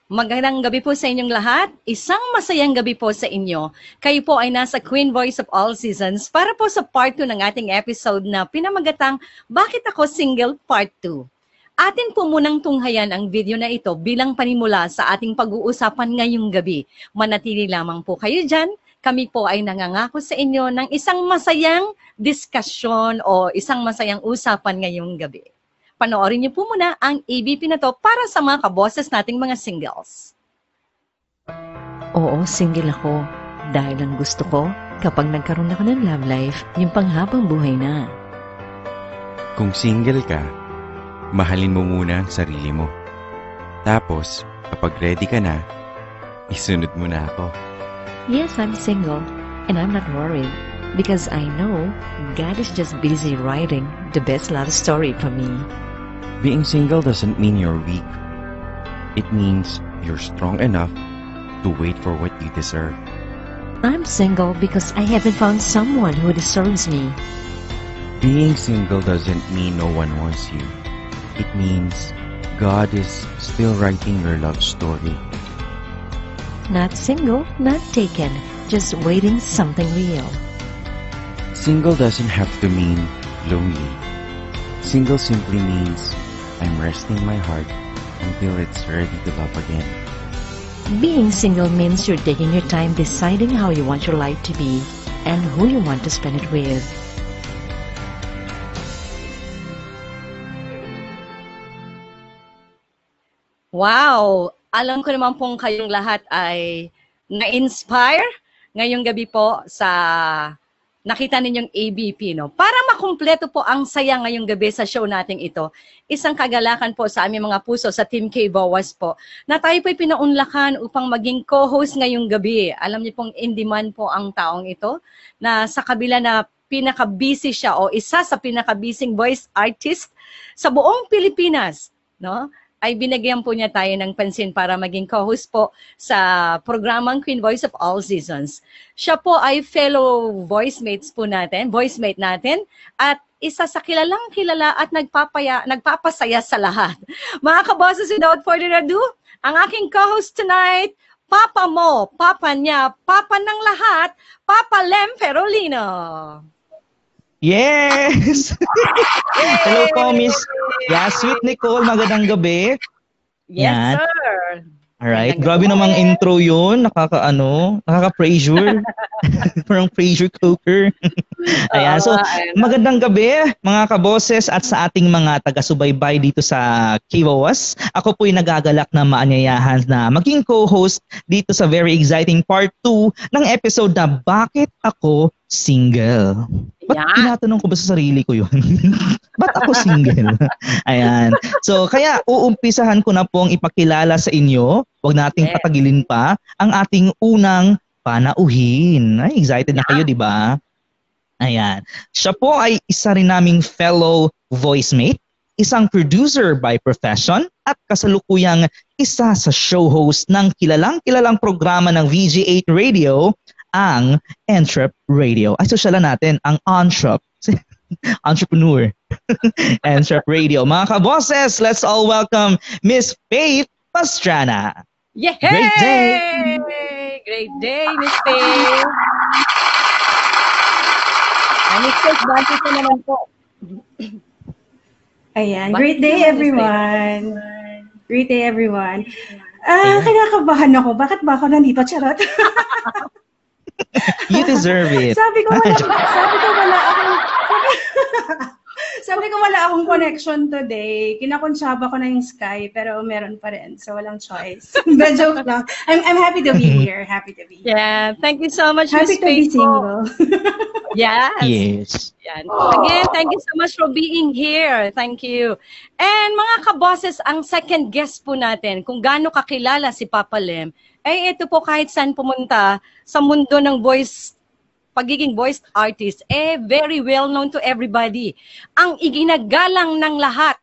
Magandang gabi po sa inyong lahat. Isang masayang gabi po sa inyo. Kayo po ay nasa Queen Voice of All Seasons para po sa part 2 ng ating episode na pinamagatang Bakit Ako Single Part 2. Atin po munang tunghayan ang video na ito bilang panimula sa ating pag-uusapan ngayong gabi. Manatili lamang po kayo dyan. Kami po ay nangangako sa inyo ng isang masayang diskasyon o isang masayang usapan ngayong gabi. Panoorin niyo po muna ang ABP na to para sa mga kaboses nating mga singles. Oo, single ako. Dahil ang gusto ko, kapag nagkaroon ako ng love life, yung panghabang buhay na. Kung single ka, mahalin mo muna ang sarili mo. Tapos, kapag ready ka na, isunod mo na ako. Yes, I'm single, and I'm not worried. Because I know God is just busy writing the best love story for me. Being single doesn't mean you're weak. It means you're strong enough to wait for what you deserve. I'm single because I haven't found someone who deserves me. Being single doesn't mean no one wants you. It means God is still writing your love story. Not single, not taken, just waiting something real. Single doesn't have to mean lonely. Single simply means I'm resting my heart until it's ready to love again. Being single means you're taking your time deciding how you want your life to be and who you want to spend it with. Wow! Alam ko naman pong kayong lahat ay na-inspire ngayong gabi po sa nakita ninyong ABP, no? Para makumpleto po ang saya ngayong gabi sa show nating ito, isang kagalakan po sa aming mga puso sa Team K Bawas po, na tayo po'y pinaunlakan upang maging co-host ngayong gabi. Alam niyo pong in-demand po ang taong ito, na sa kabila na pinaka-busy siya o isa sa pinaka-busy voice artist sa buong Pilipinas, no? Ay binigyan po niya tayo ng pansin para maging co-host po sa programang Queen Voice of All Seasons. Siya po ay fellow voice mate natin, at isa sa kilalang kilala at nagpapasaya sa lahat. Mga kaboses, without further ado, ang aking co-host tonight, Papa mo, Papa niya, Papa ng lahat, Papa Lem Ferolino. Yes! Hello po, Miss Sweet Nicole. Magandang gabi. Yes, Yan. sir. Alright. Grabe namang intro yun. Nakaka-pressure. Parang pressure cooker. Ayan. So, magandang gabi, mga kaboses at sa ating mga taga-subaybay dito sa Kiwawas. Ako po'y nagagalak na maanyayahan na maging co-host dito sa very exciting part 2 ng episode na Bakit Ako Single? Ba't tinatanong ko ba sa sarili ko yun? Ba't ako single? Ayan. So, kaya uumpisahan ko na pong ipakilala sa inyo, huwag nating patagilin pa, ang ating unang panauhin. Ay, excited na kayo, di ba? Ayan. Siya po ay isa rin naming fellow voice mate, isang producer by profession, at kasalukuyang isa sa show host ng kilalang programa ng VG8 Radio, ang Entrep Radio. Ay, sosyalan natin ang entrepreneur. Entrep Radio. Mga kaboses, let's all welcome Miss Faith Pastrana. Yay! Great day! Great day, Miss Faith. Miss Faith, bati ka naman po. Ayan. Great day, everyone. Great day, everyone. Kinakabahan ako. Bakit ba ako nandito? Charot. You deserve it. Sabi ko wala akong connection today. Kinakonsyaba ko na yung Sky, pero meron pa rin. So, walang choice. The joke lang. I'm happy to be here. Happy to be here. Yeah. Thank you so much, Happy Miss to be Faith. single. Yes. Yan. Again, thank you so much for being here. Thank you. And mga kaboses, ang second guest po natin, kung gaano kakilala si Papa Lem, ito po kahit saan pumunta sa mundo ng pagiging voice artist, very well known to everybody. Ang iginagalang ng lahat.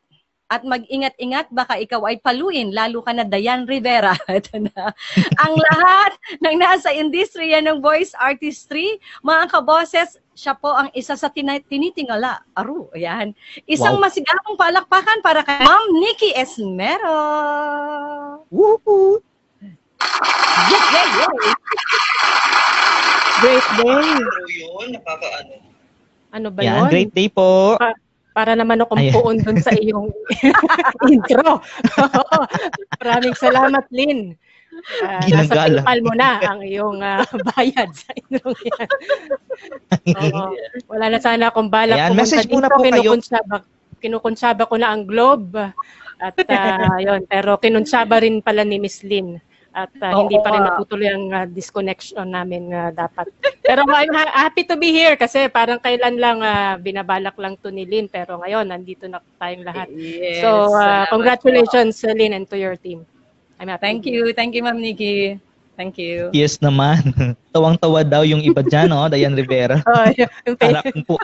At mag-ingat-ingat, baka ikaw ay paluin, lalo ka na Dayan Rivera. Ito na. Ang lahat ng nasa industriya ng voice artistry, mga kaboses, siya po ang isa sa tinitingala. Ayan. Isang masigabong palakpakan para kay Ma'am Nikki Esmero. Woohoo! Great day. Yun, nakakaano. Ano ba Yan, yun? great day po. Para naman akong Ayan. puon dun sa iyong intro. Maraming salamat, Lynn. Nasa Ginagala. PayPal mo na ang iyong bayad sa intro yan. Oo. Wala na sana akong balak Ayan, pumunta message muna dito. po kayo. Kinukonsyaba ko na ang Globe. At yun, pero kinonsyaba rin pala ni Miss Lynn. At hindi pa rin matutuloy ang disconnection namin dapat. Pero I'm happy to be here kasi parang kailan lang binabalak lang to ni Lynn. Pero ngayon, nandito na tayong lahat. Yes, So, salamat congratulations, Lynn, and to your team. I'm happy. Thank you. Thank you, Ma'am Nikki. Thank you. Yes naman. Tawang-tawa daw yung iba dyan, Dayan Rivera. Oh, yung Harap po.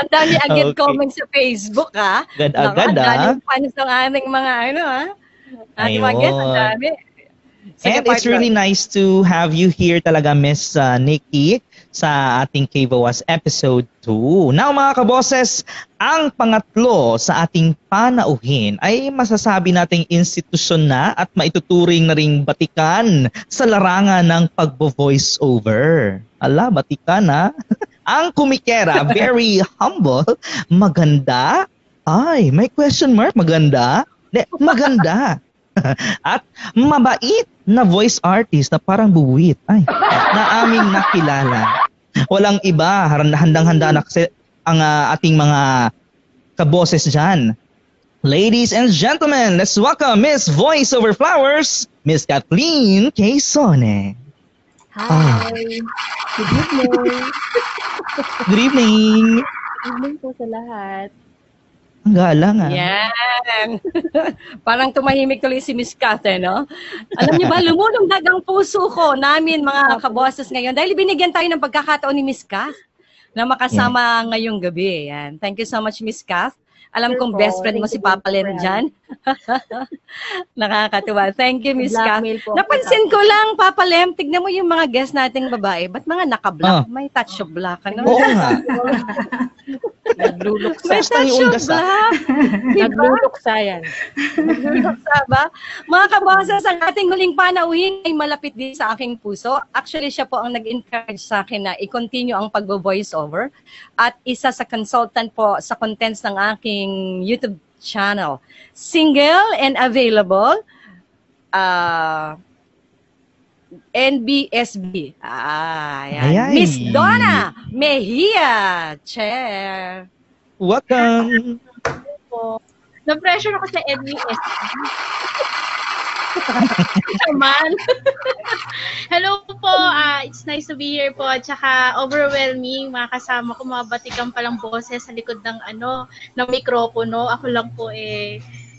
Ang dami agad Okay. comments sa Facebook, ha? Agad-agad, Ang daming fans ng aming mga ating mga guests, ang dami. Sige, And it's partner. really nice to have you here talaga, Miss Nikki, sa ating KVOAS episode 2. Now, mga kaboses, ang pangatlo sa ating panauhin ay masasabi nating institusyon na at maituturing na ring batikan sa larangan ng pagbo-voice over. Ala, batikan ha? Ang kumikera, very humble, maganda. Ay, may question mark, maganda? Maganda. At mabait na voice artist na parang buwit. Ay, na aming nakilala. Walang iba, handang-handa na kasi ang ating mga kaboses dyan. Ladies and gentlemen, let's welcome Miss Voice Over Flowers, Miss Kathleen Quezone. Hi. Good evening. Good evening. Good evening po sa lahat. Ang galang Yan. Parang tumahimik tuloy si Miss Kath, no? Alam niyo ba, lumulundag ang puso ko namin mga kaboses ngayon dahil binigyan tayo ng pagkakataon ni Miss Kath na makasama ngayong gabi. Yan. Thank you so much, Miss Kath. Alam kong best friend mo si Papa Len dyan. Nakakatuwa. Thank you, Miss Kath. Napansin ko lang, Papa Lem, tignan mo yung mga guest nating babae. Ba't mga naka-black? May touch of black. Ano? Oo nga. Nagluluksa. May touch of black. Nagluluksa yan. Nagluluksa ba? Mga kabosas, ang ating huling panauhin ay malapit din sa aking puso. Actually, siya po ang nag-encourage sa akin na i-continue ang pag-voice over. At isa sa consultant po sa contents ng aking YouTube channel. Single and available. NBSB. Ayan. Ay. Miss Donna Mejia. Chair. Welcome. Na-pressure ako sa NBS. Naman. Hello po. It's nice to be here po. Tsaka overwhelming. Mga kasama ko, mga batikan palang boses sa likod ng ng mikropono. Ako lang po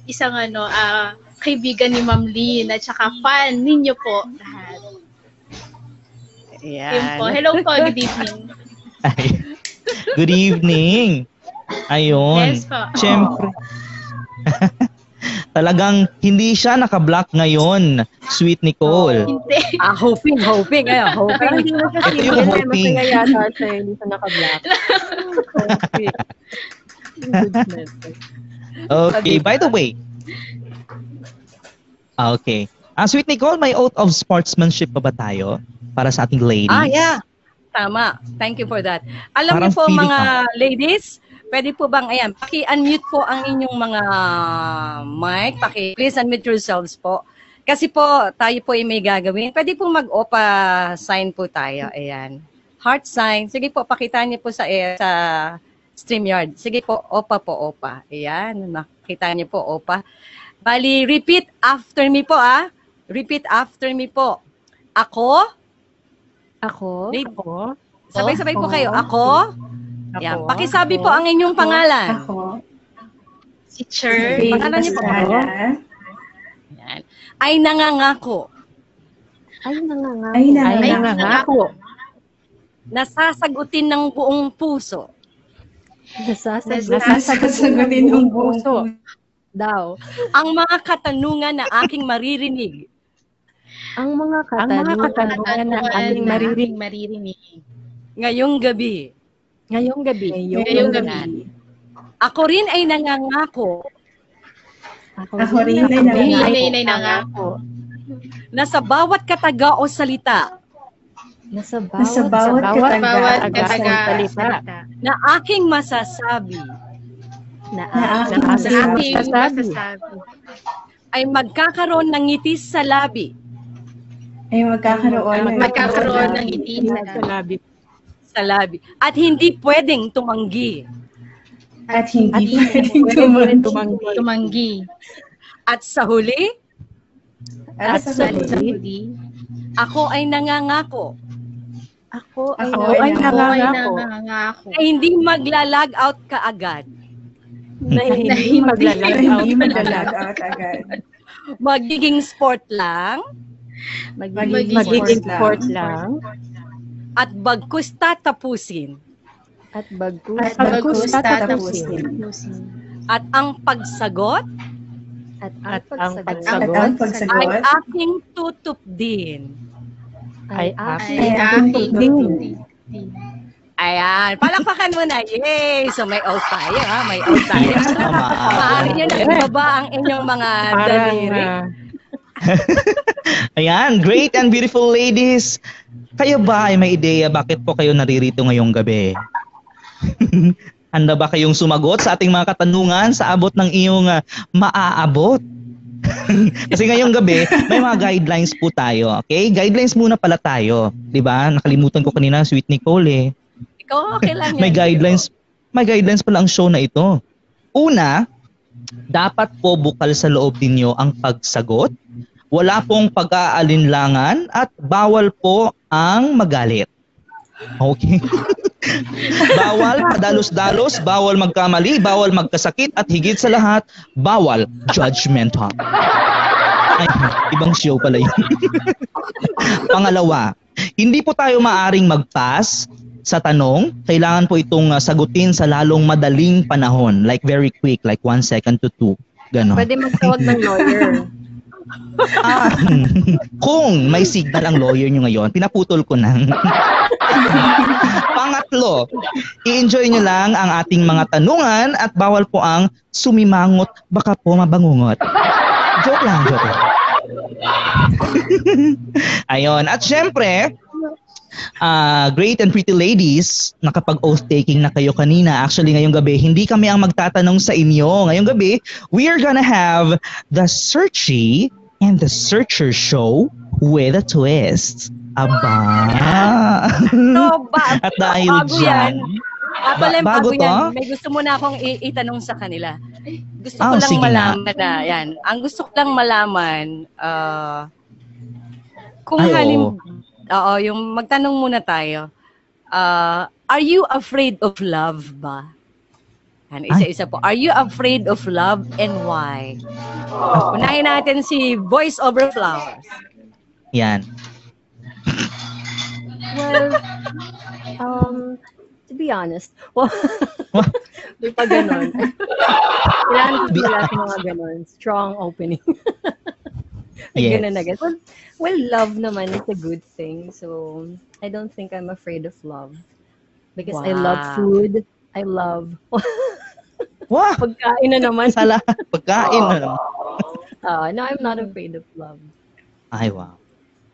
isang kaibigan ni Ma'am Lynn at tsaka fan ninyo po lahat. Yun po. Hello po. Good evening. Ay. Good evening. Ayun. Yes po. Siyempre. Talagang hindi siya naka-block ngayon, Sweet Nicole. Hindi. Hoping. Hoping. Hindi mo siya Ito yung single, hoping. masaya yata siya, hindi siya naka-black. Okay, by the way. Okay. Sweet Nicole, may oath of sportsmanship pa ba tayo para sa ating ladies? Yeah. Tama. Thank you for that. Alam Parang niyo po feeling mga ladies, pwede po bang, paki-unmute po ang inyong mga mic. Please unmute yourselves po. Kasi po, tayo po ay may gagawin. Pwede po mag-OPA sign po tayo. Ayan. Heart sign. Sige po, pakita niyo po sa StreamYard. Sige po, OPA. Ayan. Nakita niyo po, OPA. Bali, repeat after me po, Repeat after me po. Ako. Sabay-sabay po kayo. Ako. Yan. Pakisabi po ang inyong pangalan. Ako. Teacher. Pangalan niyo po. Yan. Ay nangangako. Ay, nangangako. Nasasagutin ng buong puso. Sasagutin ng puso. Daw. Ang mga katanungan na aking maririnig. Ang mga katanungan na ating maririnig. Ngayong gabi. Ngayong gabi. Ako rin ay nangangako. Ako rin ay nangangako. na sa bawat kataga o salita Nasa bawat Bawat kataga. salita. na aking masasabi na aking Aking masasabi. masasabi. ay magkakaroon ng ngiti sa labi Ay magkakaroon ng ngiti Sa labi. sa labi at hindi pwedeng tumanggi At hindi Pwede pwedeng tumanggi. Tumanggi. at sa huli At sa At sa huli, huli, ako ay nangangako Ako ay Ako Ako ay ay nangangako nangangako. na hindi maglalag out kaagad na hindi maglalag out. hindi maglalag out agad. magiging sport lang Magiging sport lang. at bagkus tatapusin at bagkus At Bagkus bagkus tatapusin. tatapusin. at ang pagsagot at At ang ang At pagsagot ang ay pagsagot aking tutup din. Ay Ay aking aking tutup. Ayan, palakpakan mo na. Yay! So may out tayo, ha? May out tayo. Tama. Maaari nyo na ibaba ang inyong mga Parang daliri. Ayan, great and beautiful ladies. Kayo ba ay may ideya bakit po kayo naririto ngayong gabi? Handa ba kayong sumagot sa ating mga katanungan sa abot ng iyong maaabot? Kasi ngayong gabi, may mga guidelines po tayo. Okay? Guidelines muna pala tayo. 'Di ba? Nakalimutan ko kanina, Sweet Nicole eh. Ikaw, okay lang yan. May guidelines pala ang show na ito. Una, dapat po bukal sa loob ninyo ang pagsagot. Wala pong pag-aalinlangan at bawal po ang magalit. Okay? Bawal padalos-dalos, bawal magkamali, bawal magkasakit at higit sa lahat, bawal judgmental. Ay, ibang show pala yun. Pangalawa, hindi po tayo maaring mag-pass sa tanong. Kailangan po itong sagutin sa lalong madaling panahon. Like very quick, like 1 second to 2. Ganon. pwede magtawag ng lawyer. Kung may signal ang lawyer nyo ngayon, pinaputol ko na. Pangatlo, i-enjoy nyo lang ang ating mga tanungan at bawal po ang sumimangot, baka po mabangungot. Joke lang. Ayun. At syempre, great and pretty ladies, nakapag-oath-taking na kayo kanina. Actually, ngayong gabi, hindi kami ang magtatanong sa inyo. Ngayong gabi, we are gonna have the Searchy and the Searcher show with a twist. Aba! So, At dahil bago dyan, bago bago yan, to? may gusto mo na akong itanong sa kanila. Gusto ko Ah, lang sige malaman na, yan. Ang gusto ko lang malaman, kung Ay, oo. oo, yung magtanong muna tayo. Are you afraid of love ba? Yan, isa-isa po. Are you afraid of love and why? Unahin natin si Voice Over Flowers. yan. Well, to be honest, may pa ganon. Kailangan ko wala sa mga ganon. Strong opening. Yes. Ganun agad. Well, love naman is a good thing. So, I don't think I'm afraid of love. Because I love Wow. food. I love Wow! pagkain na naman. Sala, pagkain na naman. No, I'm not afraid of love. Ay, wow.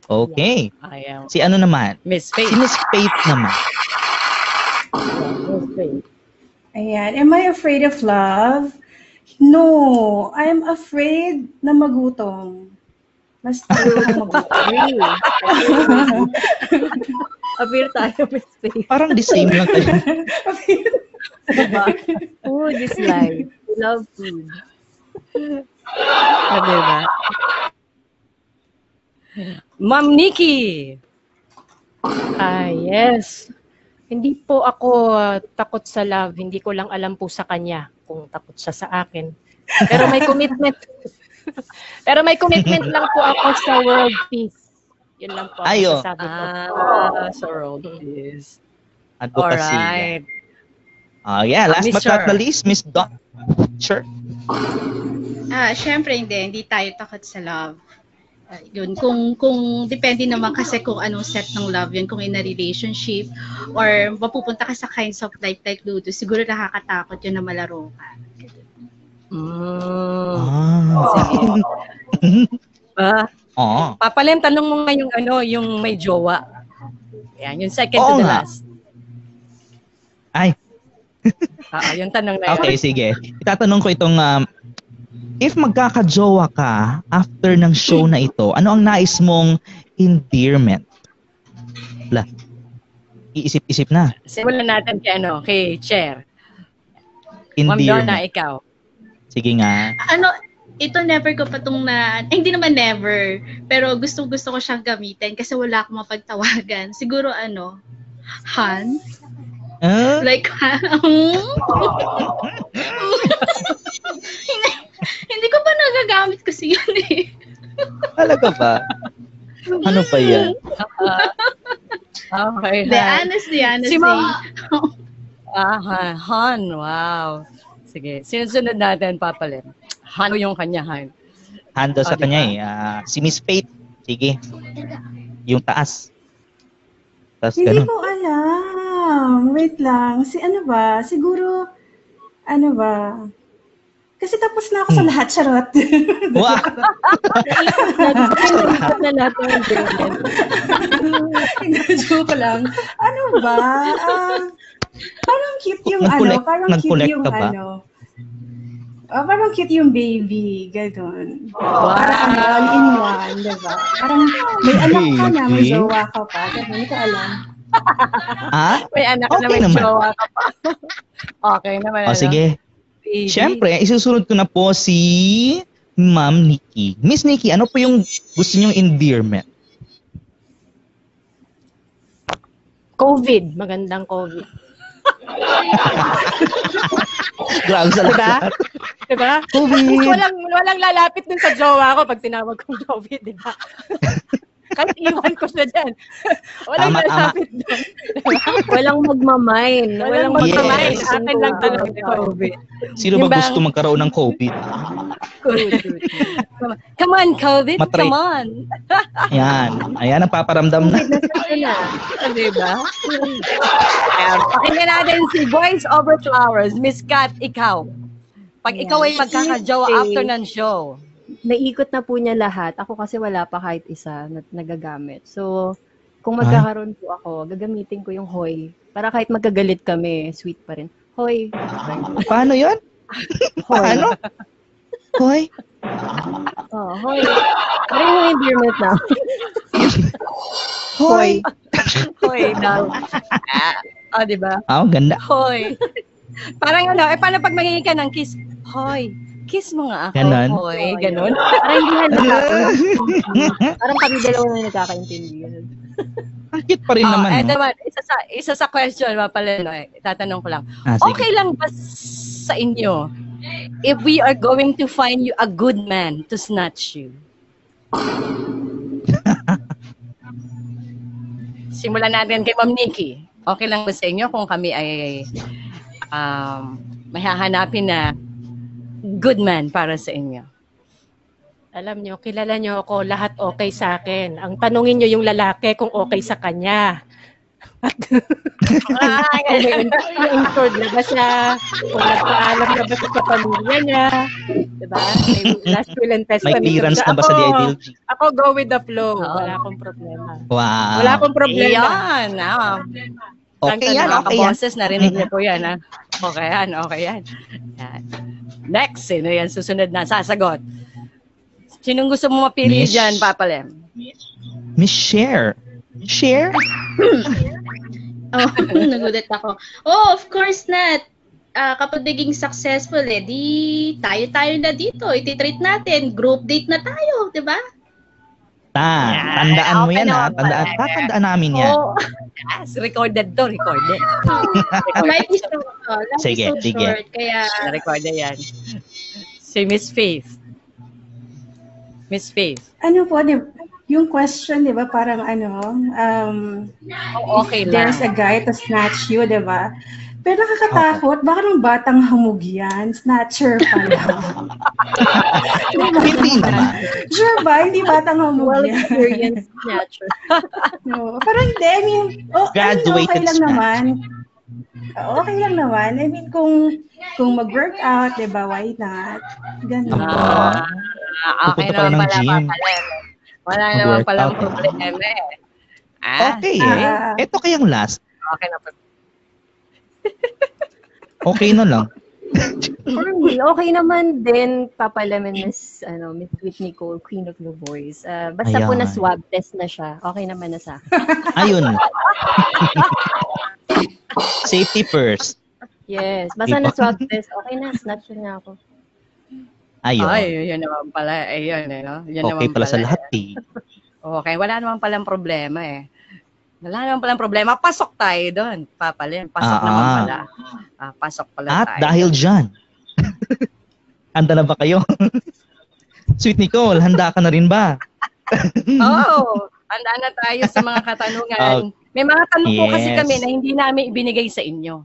Okay. Ayaw. Si ano naman? Miss Si Faith. Miss Faith naman. Ayan. Am I afraid of love? No. I'm afraid na magutom. Mas true na magutom. Appear tayo, Miss Faith. Parang the same lang tayo. Diba? Food is life. We love food. Diba? Ma'am Nikki. Yes. Hindi po ako takot sa love. Hindi ko lang alam po sa kanya kung takot siya sa akin. Pero may commitment. Pero may commitment lang po ako sa world peace. Yun lang po. ang Ayo. masasabi ko. So road is. Advocacy. Alright. Yeah, last but not Mr. the least, Miss Doc. Sure. Syempre hindi tayo takot sa love. Yun, kung depende naman kasi kung anong set ng love yun, kung in a relationship or mapupunta ka sa kinds of life like Ludo, siguro nakakatakot yun na malaro ka. Ah. Oo. Papalem, tanong mo nga yung yung may jowa. Yan, yung second Oo to the nga. last. Ay. Yung tanong na yun. Okay, sige. Itatanong ko itong, if magkakajowa ka after ng show na ito, ano ang nais mong endearment? Wala. Iisip-isip na. Simulan natin kay Chair. Ma'am Donna, Endearment. ikaw. Sige nga. Ito never ko pa itong hindi naman never, pero gusto ko siyang gamitin kasi wala akong mapagtawagan. Siguro Han? Like, hindi ko pa nagagamit kasi yun eh. Talaga ba? Ano pa yan? Okay. Hindi, honestly. Si Ma'am. Han. Wow. Sige. Sinusunod natin, Papalem. Han yung kanya, Han. Hando sa Diba? kanya si Miss Faith. Sige. Yung taas. Tapos Hindi ganun. ko alam. Wait lang. Siguro, kasi tapos na ako sa lahat, charot. Wow! Na lahat ng endearment. Joke lang. Ano ba? Parang cute yung Nag-collect ka ba? Parang cute yung baby, gano'n. Parang all-in-one, diba? Parang may anak ka na, may Baby? jowa ka pa, gano'n, hindi ko alam. May anak Okay na may naman. jowa ka pa. Okay naman. O sige. Baby. Siyempre, isusunod ko na po si Ma'am Nikki. Miss Nikki, ano po yung gusto niyong endearment? COVID. Magandang COVID. Grabe sa lahat. Diba? COVID. Walang lalapit dun sa jowa ko pag tinawag kong COVID, diba? Kahit iwan ko siya dyan. Walang Tama. lalapit dun. Walang magmamine. Walang Yes. magmamay. Akin lang talaga COVID. Sino ba gusto magkaroon ng COVID? Come on, COVID. Matry. Come on. Ayan. Ayan ang paparamdam na. Diba? Pakinggan natin si Voice Over Flowers. Miss Kat, ikaw. Pag ikaw ay magkakajowa after ng show. Naikot na po niya lahat. Ako kasi wala pa kahit isa na nagagamit. So, kung magkakaroon po ako, gagamitin ko yung hoy. Para kahit magkagalit kami, sweet pa rin. Hoy. Paano yun? Paano? Hoy. Oh, hoy. Ano yung endearment na? Hoy. Hoy, now. Diba? Ganda. Hoy. Parang paano pag mangingi ka ng kiss? Hoy, kiss mo nga ako. Ganon. Hoy, ganon. Parang hindi halata. Parang kami dalawa na nagkakaintindihan. Ang cute pa rin naman. No? Naman, isa sa question, mapala, tatanong ko lang. Sige. Okay lang ba sa inyo if we are going to find you a good man to snatch you? Simulan natin kay Ma'am Nikki. Okay lang ba sa inyo kung kami ay may hahanapin na good man para sa inyo? Alam nyo, kilala nyo ako, lahat okay sa akin. Ang tanungin nyo yung lalaki kung okay sa kanya. Kung may insured na ba siya, kung nagpaalam na ba siya sa pamilya niya, diba? May last will and testament. May clearance na ba sa DILG? Ako go with the flow. Wala akong problema. Wow. Wala akong problema. Ayan, Okay yan, mga okay yan. kaboses, narinig niyo po yan, ha? Okay yan, okay yan. Yan. Next, sino yan? Susunod na, sasagot. Sinong gusto mo mapili Miss- dyan, Papalem? Miss Cher. Cher? Nagulat ako. Of course not. Kapag naging successful, di tayo na dito. Iti-treat natin. Group date na tayo, di ba? Tandaan mo okay yan, ha? naman pala. Tatandaan namin yan. Oo. Yes, recorded to, recorded. Life is so, Sige, sige. short. Kaya, Recorded yan. Si Miss Faith. Miss Faith. Ano po, yung question, di ba, parang Okay lang. there's a guy to snatch you, di ba? Pero nakakatakot, baka nung batang hamog yan, snatcher pala. Hindi naman. Sure ba? Hindi batang hamog Well yan. experienced snatcher. No. Parang hindi, I mean, Graduated okay lang snatch. naman. Okay lang naman. I mean, kung mag-workout, di ba, why not? Ganun. Okay Pupunta pala naman ng pala, gym. Papalem. Wala naman palang Mag-workout. problema eh. Ah, Okay eh. Ito kayang last. okay na po. Okay na lang. For me, okay naman din papalamin Miss Miss Nicole, Queen of the Boys. Basta po Ayan. na swab test na siya. Okay naman na sa akin. Ayun. Safety first. Yes, basta na swab test. Okay na, snatch na ako. Ayun. Ay, yun naman pala. Ayun, eh, no? Yun Okay naman pala sa lahat eh. Okay, wala naman palang problema eh. Wala naman palang problema. Pasok tayo doon, Papalin. Pasok naman pala. Pasok pala At tayo. dahil dyan, handa na ba kayo? Sweet Nicole, handa ka na rin ba? Oo, handa na tayo sa mga katanungan. May mga tanong po kasi Yes. kami na hindi namin ibinigay sa inyo.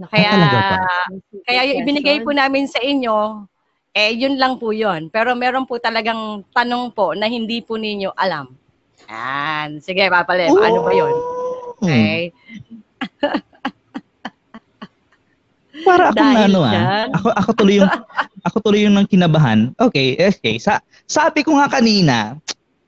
Kaya, talaga ba? Kaya yung ibinigay po namin sa inyo, yun lang po yun. Pero meron po talagang tanong po na hindi po ninyo alam. Yan. Sige, Papalin, ano ba yun? Okay. Para ako Dahil na ano dyan. Ako tuloy yung nang kinabahan. Okay. Sabi ko nga kanina,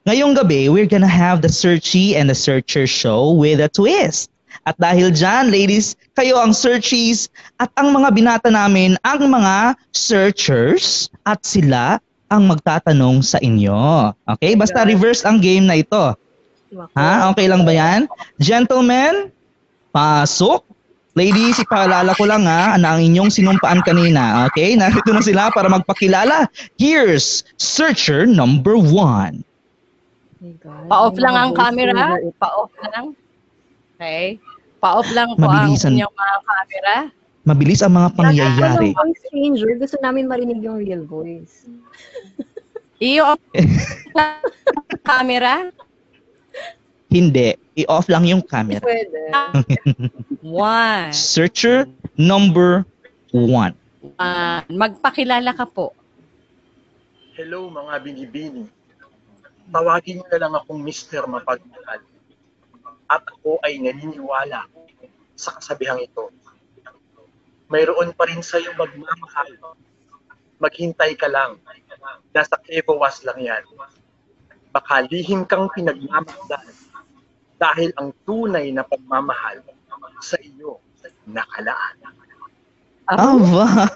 ngayong gabi, we're gonna have the Searchy and the Searcher show with a twist. At dahil dyan, ladies, kayo ang searchies at ang mga binata namin ang mga searchers at sila ang magtatanong sa inyo. Okay? Basta reverse ang game na ito. Ha? Okay lang ba yan? Gentlemen, pasok. Ladies, ipaalala ko lang na ang inyong sinumpaan kanina. Okay? Narito na sila para magpakilala. Here's searcher number 1. Pa-off lang ang camera. Pa-off lang. Okay? Pa-off lang po Mabilisan. ang inyong mga camera. Mabilis ang mga pangyayari. Ang stranger, gusto namin marinig yung real voice. I-off lang ang camera. Hindi. I-off lang yung camera. Pwede. 1. Searcher number 1. Magpakilala ka po. Hello mga binibini. Tawagin niyo na lang akong Mr. Mapagmahal. At ako ay naniniwala sa kasabihang ito. Mayroon pa rin sa'yo magmamahal. Maghintay ka lang. Nasa ebawas lang yan. Baka lihim kang pinagmamasdan dahil ang tunay na pagmamahal sa iyo nakalaan. Aba!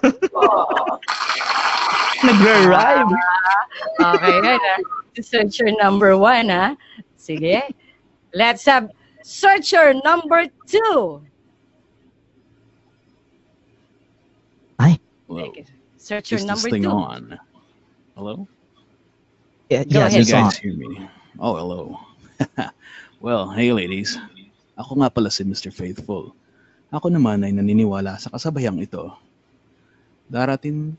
Nagra-rhyme. Okay, yan Searcher number 1, ha? Sige. Let's have searcher number 2. Hello. Searcher Is this number thing 2. on? Hello? Yeah, Go yes, ahead. You it's on. guys hear me? Oh, hello. Well, hey ladies. Ako nga pala si Mr. Faithful. Ako naman ay naniniwala sa kasabayang ito. Darating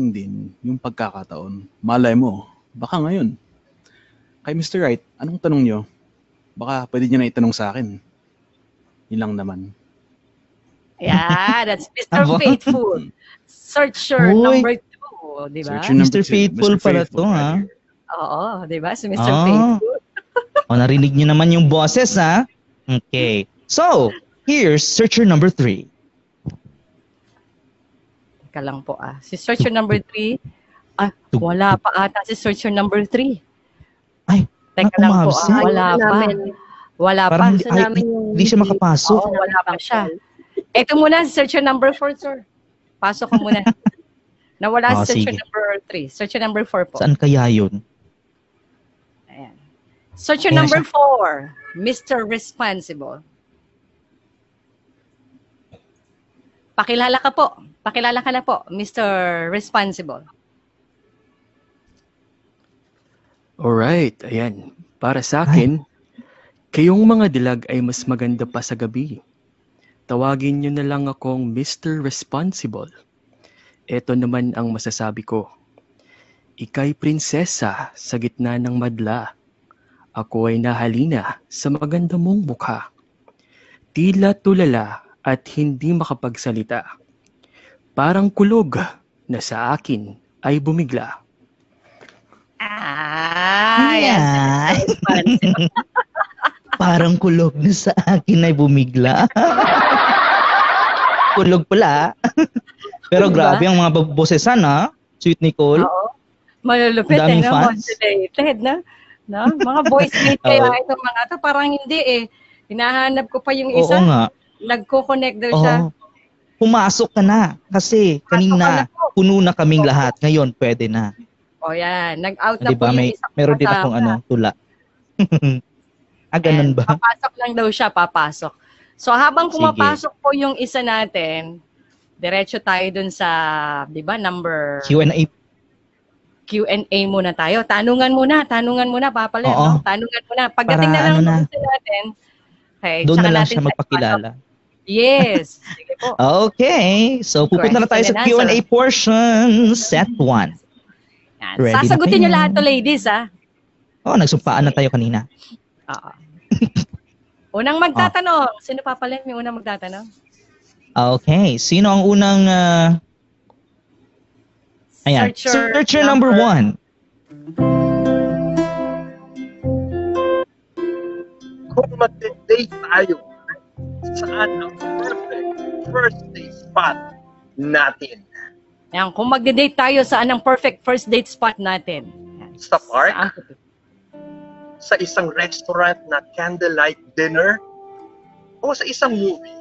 din yung pagkakataon. Malay mo, baka ngayon. Kay Mr. Right, anong tanong nyo? Baka pwede nyo na itanong sa akin. Yun lang naman. Yeah, that's Mr. Aba. Faithful. Searcher Uy. number 2, di ba? Searcher number Mr. 2, Faithful Mr. pala Faithful to, right ha? here. Oo, di ba? Si Mr. Ah. Faithful. O, narinig nyo naman yung boses, ha? Okay. So, here's searcher number 3. Teka lang po, Si searcher number 3, wala pa ata si searcher number 3. Ay, Teka lang po, umabsent. wala pa. Wala pa. Parang Gusto namin hindi siya makapasok. Oo, wala pa siya. Ito muna, searcher number 4, sir. Pasok ko muna. Nawala si searcher Sige. number 3. Searcher number 4 po. Saan kaya yun? Ayan. Searcher Ayan number siya. 4, Mr. Responsible. Pakilala ka po. Pakilala ka na po, Mr. Responsible. Alright, ayan. Para sa akin, kayong mga dilag ay mas maganda pa sa gabi. Tawagin nyo na lang akong Mr. Responsible. Ito naman ang masasabi ko. Ika'y prinsesa sa gitna ng madla. Ako ay nahalina sa maganda mong mukha. Tila tulala at hindi makapagsalita. Parang kulog na sa akin ay bumigla. Ayan. Parang kulog na sa akin ay bumigla. Kulog pala. Pero grabe ang mga bosesan, ha? Sweet Nicole. Oo. Malulupit, Ang daming no? fans. Modulated, no? No? Mga voice mate kayo, Oo. itong mga to, parang hindi eh. Hinahanap ko pa yung Oo isa. nga. Nagko-connect daw siya. Oo. Pumasok ka na. Kasi kanina, puno na kaming lahat. Ngayon, pwede na. O yan, nag-out na Diba? po yung isang Meron din kasama. akong tula. Ganun ba? Papasok lang daw siya, papasok. So habang Sige. pumapasok po yung isa natin, diretso tayo dun sa, di ba, number Q&A. Q&A muna tayo. Tanungan muna, papalit. Oo. No? Tanungan muna. Pagdating Para na lang ano na. ng isa natin, okay, Doon tsaka na lang natin siya sa magpakilala. Yes. Sige po. Okay. So, pupunta na tayo sa Question and Q&A portion. Set 1. Yan. Ready na Sasagutin kayo? niyo lahat to, ladies, ha? Nagsumpaan na tayo kanina. Oo. Unang magtatanong. Sino papalit? May unang magtatanong? Okay. Sino ang unang... Ayan. Searcher number 1. Kung mag-date tayo, saan ang perfect first date spot natin? Yan. Kung magde-date tayo, saan ang perfect first date spot natin? Sa park? Sa isang restaurant na candlelight dinner? O sa isang movie?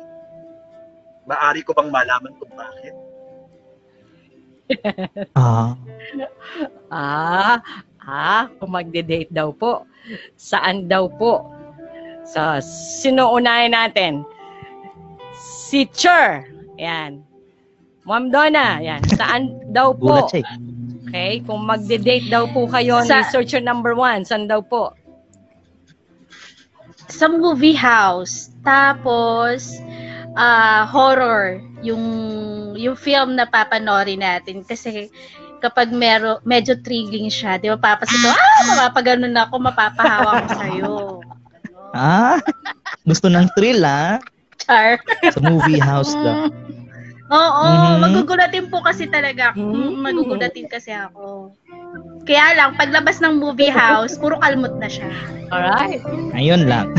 Maari ko bang malaman kung bakit? Kung magde-date daw po. Saan daw po? So, sino unahin natin? Si Cher. Yan. Ma'am Donna. Yan. Saan daw po? Okay, kung magde-date daw po kayo ni searcher number 1, saan daw po? Sa movie house. Tapos, horror. Yung film na papanoorin natin. Kasi kapag medyo thrilling siya, di ba papasok ko, mapapaganon ako, mapapahawa ko sa'yo. Gusto ng thrill, Char. Sa movie house daw. Oo, magugulatin po kasi talaga ako. Magugulatin kasi ako. Kaya lang, paglabas ng movie house, puro kalmot na siya. Alright. Ayun lang.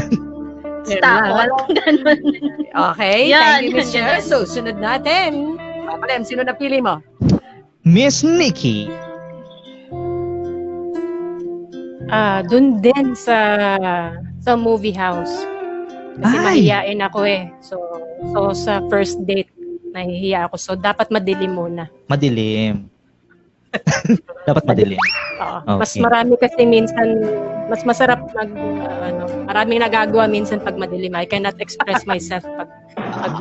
Stop. Ganun. Okay, Yan, thank you, Miss yan. Cher. So, sunod natin. Papalem, sino napili mo? Miss Nikki. Dun din sa movie house. Kasi mahihiyain ako eh. So sa first date, nahihiya ako. So dapat madilim muna. Madilim. Dapat madilim. Oo. Okay. Mas marami kasi minsan, mas masarap maraming nagagawa minsan pag madilim. I cannot express myself pag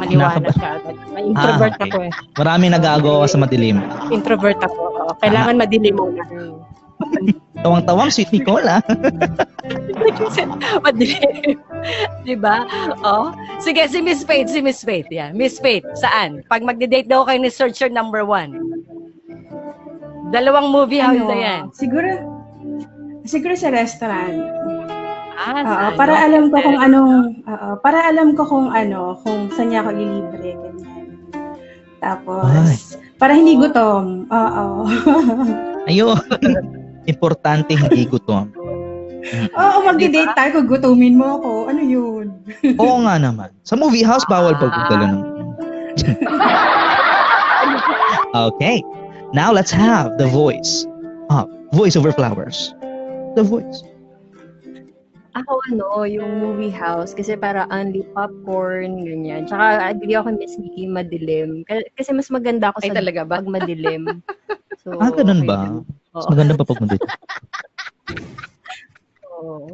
maliwanag siya. Introvert okay. ako eh. Marami nag-aagawa sa madilim. Introvert ako. Oo. Kailangan madilim muna. Tawang-tawang, sweet Nicola. Madilim. Diba? Oh. Sige, si Miss Faith. Yeah. Miss Faith, saan? Pag magde-date daw kayo ni searcher number 1. Dalawang movie house na yan. Siguro sa restaurant. Para alam ko kung anong kung saan niya ako ililibre, ganyan. Tapos para hindi gutom. Ayun. Importante hindi gutom. Magdi-date tayo, gugutumin mo ako. Ano yun? Oo nga naman. Sa movie house, bawal pag gano'n. Okay. Now let's have the voice. Voice over flowers. The voice. Ako yung movie house kasi para only popcorn, ganyan. Tsaka agree ako Miss Nikki, madilim. Kasi mas maganda ako sa talaga ba? pag madilim. So, ganun ba? Mas maganda pa pag madilim.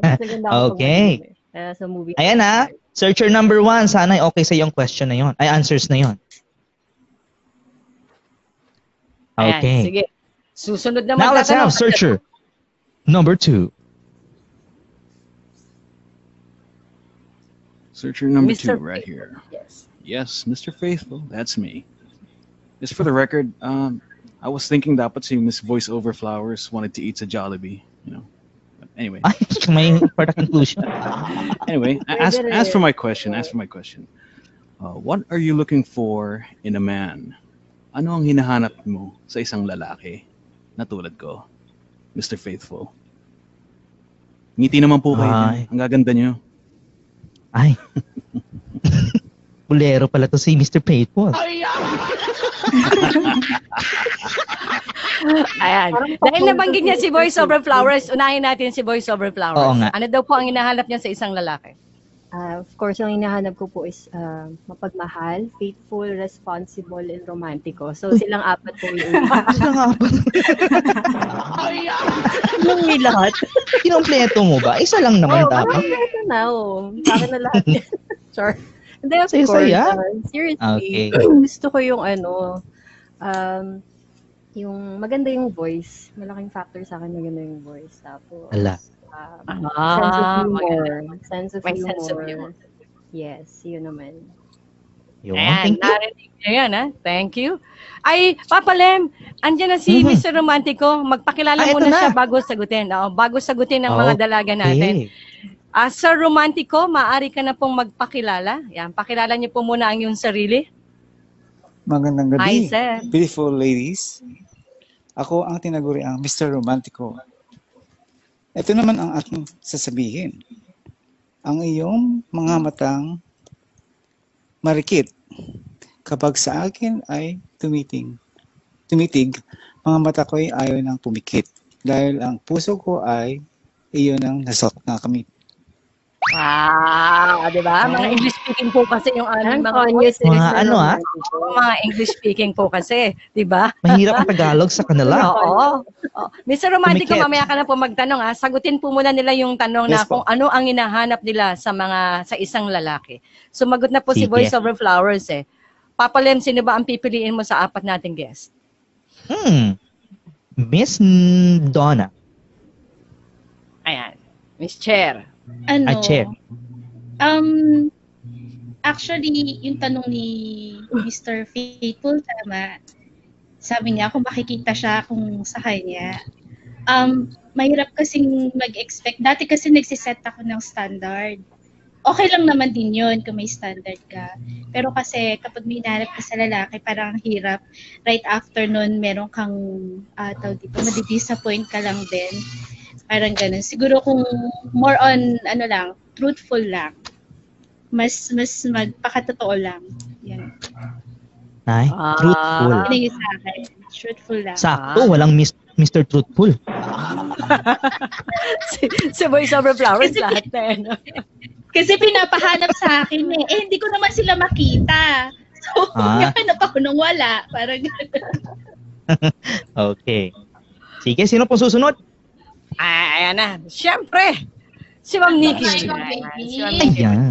mas maganda ako Okay. sa movie. Ayan searcher number 1, sana okay sa yung question na yon. Ay, answers na yon. Ayan, Okay. sige. Susunod na Now let's have searcher number 2. Searcher number Mr. 2 right here. Yes. Yes, Mr. Faithful, that's me. Just for the record, I was thinking dapat si Miss Voice Over Flowers wanted to eat sa Jollibee, But anyway. Ay, may product inclusion. Anyway, as for my question, what are you looking for in a man? Ano ang hinahanap mo sa isang lalaki na tulad ko, Mr. Faithful? Ngiti naman po kayo. Ang gaganda niyo. Ay. Bulero pala to si Mr. Faithful. Ayan. Dahil nabanggit niya si Boys Over Flowers, unahin natin si Boys Over Flowers. Oo nga. Ano daw po ang hinahanap niya sa isang lalaki? Of course, ang hinahanap ko po is mapagmahal, faithful, responsible, and romantiko. So, silang apat po yung Silang apat. Yung lahat. Kinompleto mo ba? Isa lang naman dapat. Ito na, Sa akin na lahat yan. Sure. Hindi, of Saya-saya. course. Okay. Seriously. Gusto ko yung yung maganda yung voice. Malaking factor sa akin maganda yung voice. Tapos, Ala. sense of humor. Sense of May humor. sense of humor. Yes, yun naman. Yun. Ayan, Thank you. narinig niyo yan, ha? Thank you. Ay, Papa Lem, andyan na si Mr. Romantico. Magpakilala Ah, muna eto na. siya bago sagutin. Bago sagutin ang mga dalaga natin. Okay. Sir Romantico, maaari ka na pong magpakilala. Yan, pakilala niyo po muna ang iyong sarili. Magandang Hi, gabi, sir. beautiful ladies. Ako ang tinaguri ang Mr. Romantico. Ito naman ang aking sasabihin. Ang iyong mga matang marikit. Kapag sa akin ay tumitig, mga mata ko ay ayaw nang pumikit. Dahil ang puso ko ay iyon ang nakamit. Wow, di ba? Mga English speaking po kasi yung aming mga voice. Mga English speaking po kasi, di ba? Mahirap ang Tagalog sa kanila. Oo. Mr. Romantico, Tumikit. mamaya ka na po magtanong. Sagutin po muna nila yung tanong na Yes po. kung ano ang hinahanap nila sa isang lalaki. Sumagot na po si Sige. Voice Over Flowers eh. Papa Lem, sino ba ang pipiliin mo sa apat nating guest? Miss Donna. Ayan. Miss Chair. Chair. Actually, yung tanong ni Mr. Faithful, tama. Sabi niya, kung makikita siya kung sa kanya. Mahirap kasing mag-expect. Dati kasi nagsiset ako ng standard. Okay lang naman din yun kung may standard ka. Pero kasi kapag may hinahanap ka sa lalaki, parang ang hirap. Right after nun, meron kang, madi-disappoint ka lang din. Parang ganun. Siguro kung more on, truthful lang. Mas magpakatotoo lang. Yan. Ay, truthful. Yun yung sa akin. Truthful lang. Sakto, walang Mr. Truthful. si Voice Over Flowers lahat na yan. Kasi pinapahanap sa akin eh. Hindi ko naman sila makita. So, hanap ako nung wala. Parang Okay. Sige, sino po susunod? Ayan na. Siyempre, si Ma'am Nikki.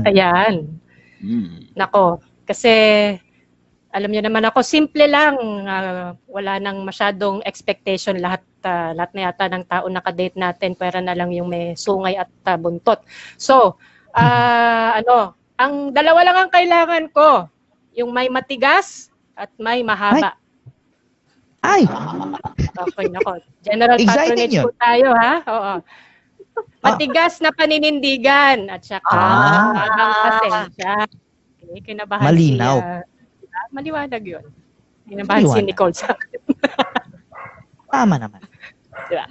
Ayan. Nako, kasi alam niyo naman ako, simple lang. Wala nang masyadong expectation lahat na yata ng tao nakadate natin, pwera na lang yung may sungay at buntot. So, ang dalawa lang ang kailangan ko. Yung may matigas at may mahaba. Ay! Okay, nako. General Exciting patronage yun. po tayo, ha? Oo. Matigas na paninindigan at saka habang pasensya. Okay, kinabahan Malinaw. maliwanag yun. Kinabahan si Nicole sa akin. Tama naman. Diba?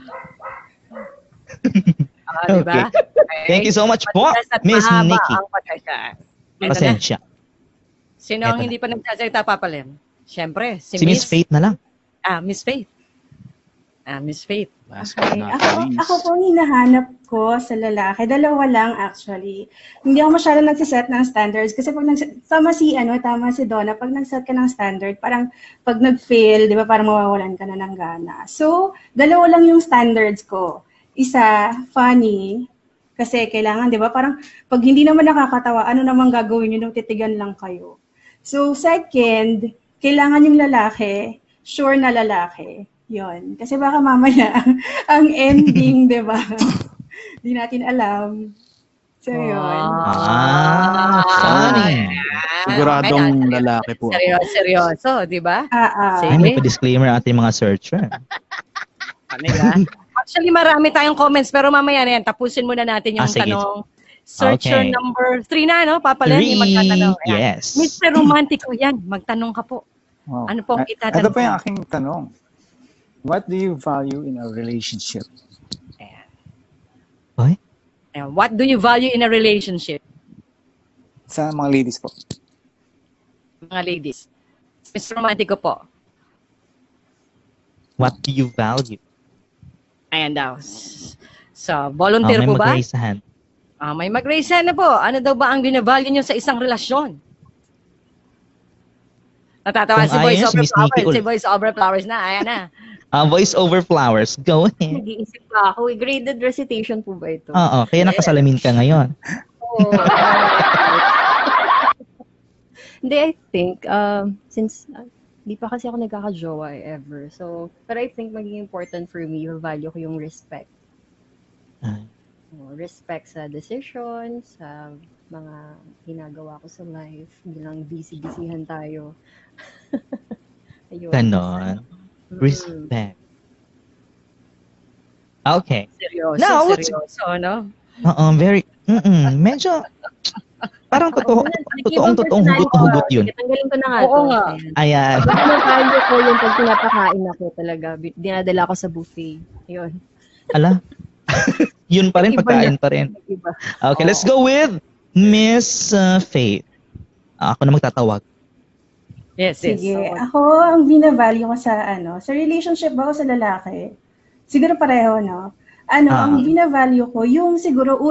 Diba? Okay. Thank you so much po, Miss Nikki. Pasensya. Sino ang hindi pa nagsasalita, Papa Lem? Siyempre, Si Miss Faith na lang. Miss Faith. Miss Faith. Okay. Ako po ang hinahanap ko sa lalaki. Dalawa lang actually. Hindi ako masyado nagsiset ng standards kasi pag tama si Donna, pag nagset ka ng standard, parang pag nag-fail, di ba, parang mawawalan ka na ng gana. So, dalawa lang yung standards ko. Isa, funny, kasi kailangan, di ba, parang pag hindi naman nakakatawa, ano naman gagawin nyo nung titigan lang kayo. So, second, kailangan yung lalaki, sure na lalaki. Yon. Kasi baka mamaya, ang ending, di ba? Di natin alam. So, yun. Funny. Siguradong lalaki po. Seryoso, di ba? Ay, may pa-disclaimer ating mga searcher. Actually, marami tayong comments, pero mamaya na yan, tapusin muna natin yung sige. tanong. Searcher number 3 na, no? Papa Len, yung magtatanong. Ayan. Yes. Mr. Romantico yan, magtanong ka po. Oh. Ano po ang itatanong? Ito po yung aking tanong. What do you value in a relationship? What do you value in a relationship? Sa mga ladies po. Mga ladies. Mr. Romantico po. What do you value? Ayan daw. So, volunteer may po ba? mag-raise hand. May mag-raise hand na po. Ano daw ba ang binavalue nyo sa isang relasyon? Natatawa Kung si Voice ayos, Over Miss Flowers. Nikki Si Voice Over Flowers na. Ayan na. Voice over flowers. Go ahead. Nag-iisip pa ako. Graded recitation po ba ito? Oo, kaya nakasalamin ka ngayon. Oo. Hindi, I think, since di pa kasi ako nagkaka-jowa ever. So, but I think maging important for me, yung value ko yung respect. Respect sa decisions, sa mga ginagawa ko sa life, bilang busy-busyhan tayo. Ayun. Ganon. Respect. Okay. Seryoso, Now, seryoso, no? Very, medyo, parang totoong hugot-hugot yun. Tanggalin ko na nga. Oo nga. Ayan. Value ko yung pag pinapakain ako talaga. Dinadala ko sa buffet. Yun. Ala? Yun pa rin, pagkain pa rin. Okay, let's go with Miss Faith. Ako na magtatawag. Yes, yes. Sige, ako ang binavalue ko sa relationship ba o sa lalaki? Siguro pareho, no? Ang binavalue ko, yung siguro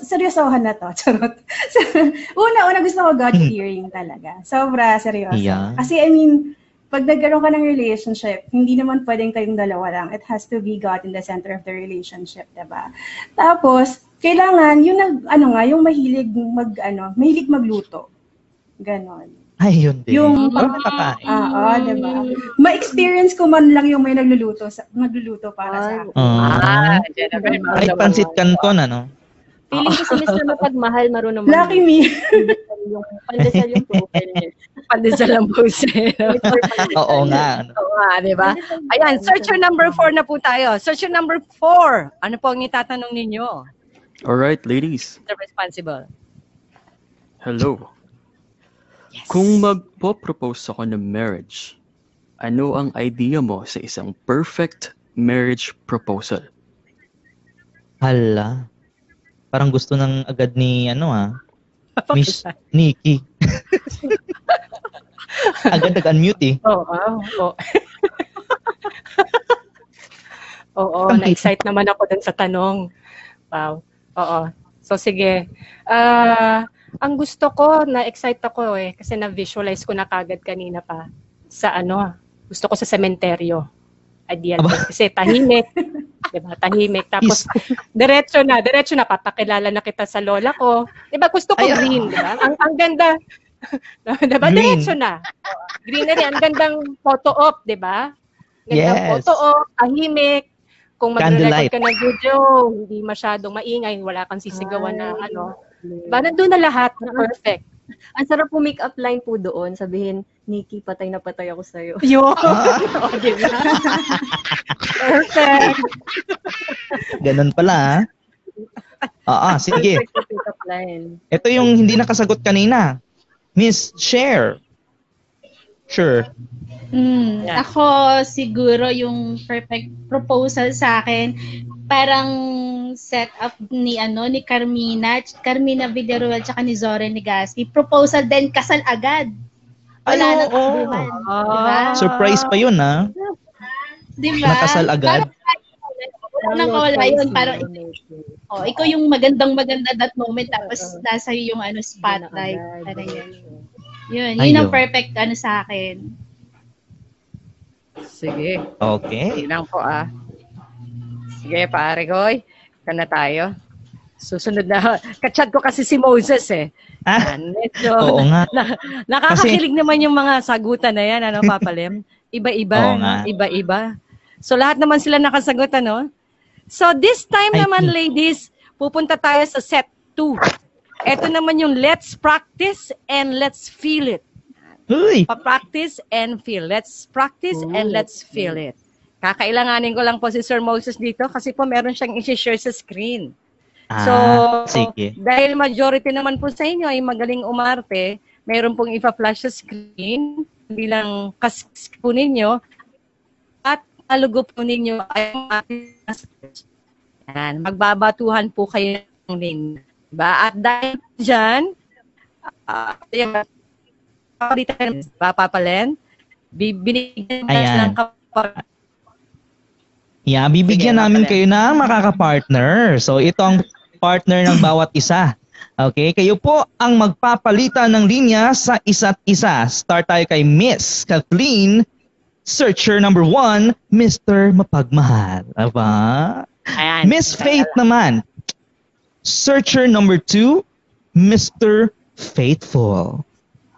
seryosohan na to. Charot. Una gusto ko God-fearing talaga. Sobra seryoso. Yeah. Kasi I mean, pag nagkaroon ka ng relationship, hindi naman pwedeng kayong dalawa lang. It has to be God in the center of the relationship, diba? Tapos, kailangan, yung mahilig magluto. Ganon. Ay, yun din. Yung parang nakakain. diba? Ma-experience ko man lang yung may nagluluto para sa akin. Ay, pansit canton, ano? Feeling ko si Mr. Mapagmahal, marunong Lucky me. Yung pandesal yung profile niya. Pandesal ang pose. Oo nga. Oo nga, di ba? Ayan, searcher number 4 na po tayo. Searcher number 4. Ano po ang itatanong ninyo? Alright, ladies. The responsible. Hello. Yes. Kung magpo-propose ako ng marriage, ano ang idea mo sa isang perfect marriage proposal? Hala. Parang gusto ng agad ni, Miss Nikki. Agad nag-unmute eh. Oo, na-excite naman ako dun sa tanong. Wow. Oo. So sige. Ang gusto ko, na-excite ako kasi na-visualize ko na kagad kanina pa sa gusto ko sa sementeryo. Ideal. Kasi tahimik. Diba? Tahimik. Tapos, diretso na, papakilala na kita sa lola ko. Diba? Gusto ko green. Diba? Ang ganda. Diba? Diretso na. Greenery. Ang gandang photo op. Diba? Gandang photo op. Tahimik. Kung mag-record ka ng video, hindi masyadong maingay, wala kang sisigawan na Diba? Nandun na lahat. Perfect. Ang sarap po make-up line po doon. Sabihin, Nikki, patay na patay ako sa'yo. Yun! Diba? Perfect! Ganun pala, sige. Ito yung hindi nakasagot kanina. Miss, share. Sure. Ako siguro yung perfect proposal sa akin, parang set up ni Carmina Villaruel tsaka ni Zoren Legaspi. Proposal din, kasal agad. Wala nang abuhan. Diba? Surprise pa yun, ha? Diba? Nakasal agad. Wala yun. Parang, ikaw yung maganda that moment, tapos nasa yung spotlight. Parang yun ang perfect sa akin. Sige. Okay. Lang po Sige, pare Goy. Ika na tayo. Susunod na. Kachat ko kasi si Moses Medyo, oo nga. Nakakakilig naman yung mga sagutan na yan, Papa Lem? Iba-iba, iba-iba. So lahat naman sila nakasagot, So this time naman, ladies, pupunta tayo sa set 2. Ito naman yung let's practice and let's feel it. Pa-practice and feel. Let's practice and let's feel it. Kakailanganin ko lang po si Sir Moses dito kasi po meron siyang i-share sa screen. So, sige. Dahil majority naman po sa inyo ay magaling umarte, meron pong ipa-flash sa screen bilang kasks po ninyo at alugo po ninyo ay magbabatuhan po kayo ng name. Diba? At dahil dyan, Papa Len, binigyan ng Yeah, bibigyan namin kayo ng makaka-partner. So ito ang partner ng bawat isa. Okay, kayo po ang magpapalitan ng linya sa isa't isa. Start tayo kay Miss Kathleen. Searcher number 1, Mr. Mapagmahal. Aba? Ayan. Miss Faith naman. Searcher number 2, Mr. Faithful.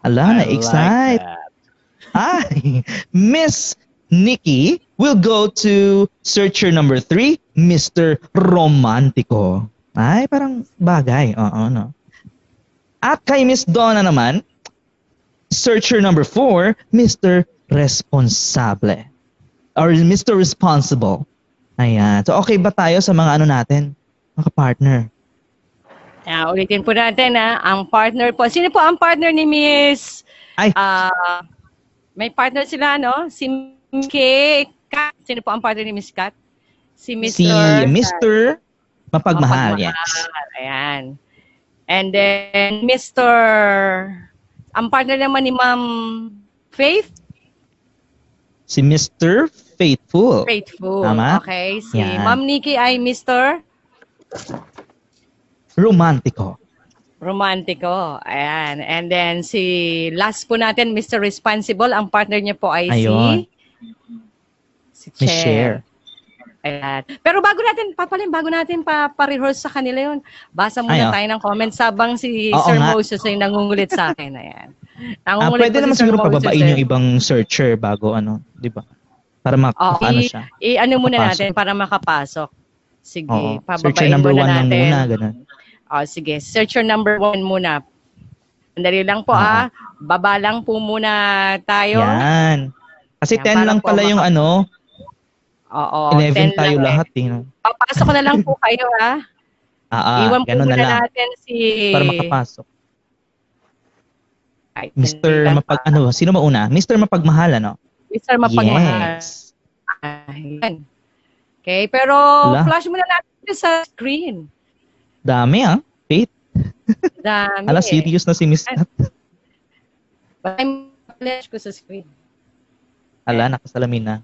Ala, na-excite. Ay, Miss Nikki will go to searcher number 3, Mr. Romantico. Ay, parang bagay. Oo, no? At kay Miss Donna naman, searcher number 4, Mr. Responsable. Or Mr. Responsible. Ayan. So, okay ba tayo sa mga ano natin? Mga partner. Ulitin po natin ang partner po. Sino po ang partner ni Miss? May partner sila, no? Si Kat. Sino po ang partner ni Miss Kat? Si Mr. Mapagmahal. Yes. Ayan. And then ang partner naman ni Ma'am Faith? Si Mr. Faithful. Faithful. Tama? Okay. Si Ma'am Nikki ay Mr. Romantico. Romantico. Ayan. And then si last po natin, Mr. Responsible. Ang partner niya po ay si Cher. Ayan. Pero bago natin pa-rehearse sa kanila yun, basa muna tayo ng comments habang si Sir Moses ay nangungulit sa akin. Ayan. Pwede naman siguro pababain yung ibang searcher bago di ba? Para makapano siya. I-ano muna natin para makapasok. Sige, searcher number 1 lang muna, ganun. Sige, searcher number 1 muna. Andali lang po baba lang po muna tayo. Yan. Kasi 10 lang pala yung 11 tayo lahat Papasok na lang po kayo Iwan po muna natin para makapasok. Mr. Sino mauna? Mr. Mapagmahal, Mr. Mapagmahal. Yes. Ayan. Okay, pero flash muna natin sa screen. Dami Faith. Dami. Ala, serious na si Miss Kat. Flash ko sa screen. Ala, nakasalamin na.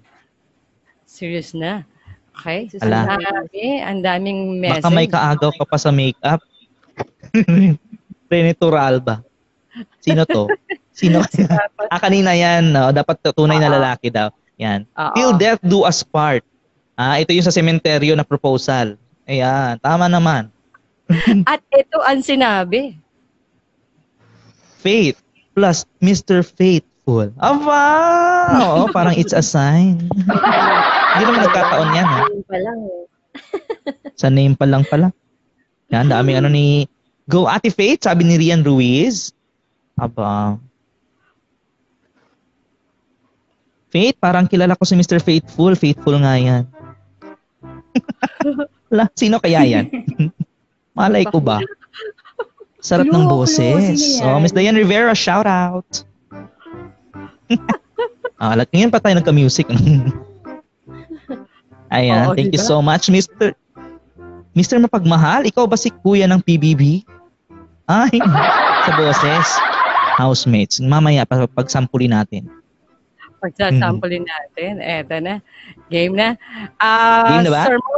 Serious na. Okay. Ala. Ang daming message. Baka may kaagaw ka pa sa makeup. Renatural ba? Sino to? Sino? Kanina yan. Dapat tunay na lalaki daw. Yan. Till death do us part. Ito yung sa sementeryo na proposal. Ayan. Tama naman. At ito ang sinabi. Faith plus Mr. Faithful. Wow! Parang it's a sign. Hindi naman nagkataon yan. Sa name pa lang pala. Yan, daming ni Go Ate Faith, sabi ni Rian Ruiz. Aba. Faith, parang kilala ko si Mr. Faithful. Faithful nga yan. Sino kaya yan? Malay ko ba? Sarap ng boses. Miss Diane Rivera, shout out. Ngayon pa tayo nagka-music. Ayan, thank you so much, Mr. Mapagmahal. Ikaw ba si Kuya ng PBB? Ay, sa boses. Housemates. Mamaya, pagsampulin natin. Pagsasampulin natin. Eto na. Game na. Game na ba? Sir Mo,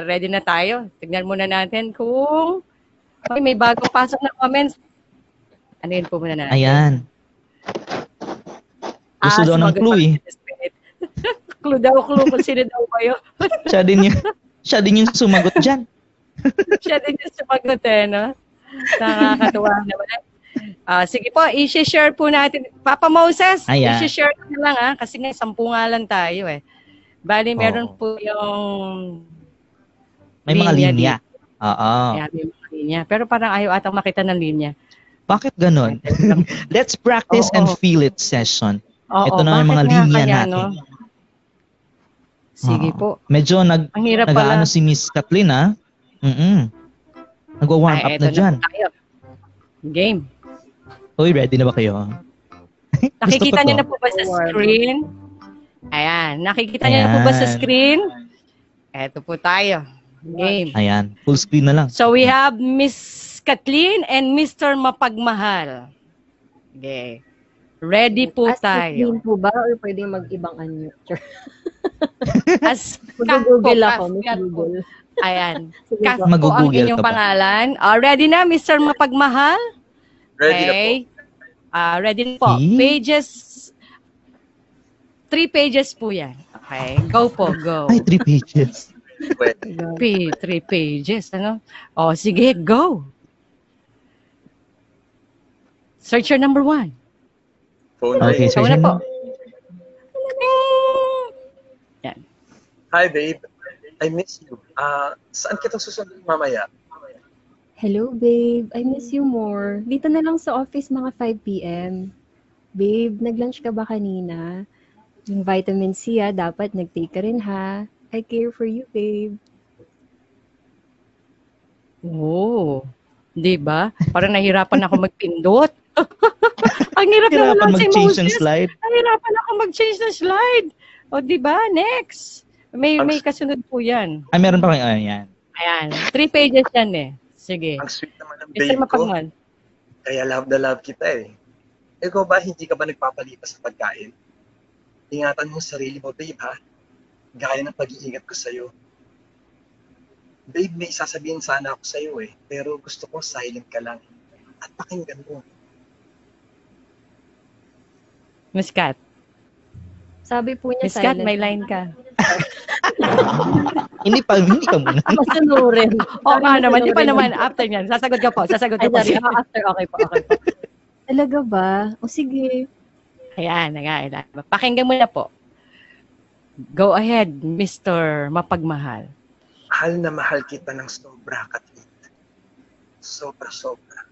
ready na tayo. Tignan muna natin kung may bagong pasok na comments. Ano yun po muna natin? Ayan. Gusto daw ng clue Clue daw, kung sino daw kayo. Siya din yung sumagot dyan. Siya din yung sumagot no? Nakakatuwa naman. Sige po, i-share po natin. Papa Moses, i-share na lang kasi nga 10 nga lang tayo Bali, meron po yung may mga linya. Oo. May mga linya. Pero parang ayaw atang makita ng linya. Bakit ganon? Let's practice and feel it session. Ito na yung mga linya natin. Sige po. Medyo nag-aano si Miss Kathleen Nag-warm up na dyan. Game. Uy, ready na ba kayo? Nakikita niyo na po ba sa screen? Ayan. Nakikita niyo na po ba sa screen? Eto po tayo. Game. Ayan. Full screen na lang. So we have Miss Kathleen and Mr. Mapagmahal. Okay. Ready po As tayo. Kathleen po ba or pwedeng mag-ibang anyo? Sure. As Mag-google ako, Miss Kat po. Google. Ayan. Sige Kat po. po ang Mag-google inyong ka ba? pangalan. Ready na, Mr. Mapagmahal? Ready na po. Okay. Ready na po. Eh? Pages, 3 pages po yan. Okay. Go po, go. Ay, 3 pages. Pwede. 3 pages, ano? O, sige, go. Searcher number 1. Phone Okay, ring. so Ikaw na po. Yan. Hi, babe. I miss you. Saan kita susunod mamaya? Hello, babe. I miss you more. Dito na lang sa office mga 5 p.m. Babe, nag-lunch ka ba kanina? Yung vitamin C, dapat nag-take ka rin, ha? I care for you, babe. Oh, di ba? Parang nahirapan ako magpindot. Ang hirap Hirapan naman si mag-change ng Moses. slide. Nahirapan ako mag-change ng slide. O, di ba? Next. May kasunod po yan. Ay, meron pa kayo. Ayan. Ayan. 3 pages yan eh. Sige. Ang sweet naman ng Mr. babe ko. Mapagmahal. Kaya love na love kita eh. Ikaw ba, hindi ka ba nagpapalipas sa pagkain? Ingatan mo sarili mo, babe, ha? Gaya ng pag-iingat ko sa'yo. Babe, may sasabihin sana ako sa'yo eh. Pero gusto ko silent ka lang. At pakinggan mo. Miss Kat. Sabi po niya Miss Kat, silent. may line ka. Hindi ka muna. Masunurin. O, naman. Di pa naman. After yan. Sasagot ka po. Sasagot ka Ay, po. sorry. After, okay po. Talaga ba? O sige. Ayan. Pakinggan mo na po. Go ahead, Mr. Mapagmahal. Mahal na mahal kita ng sobra, Katlit. Sobra-sobra.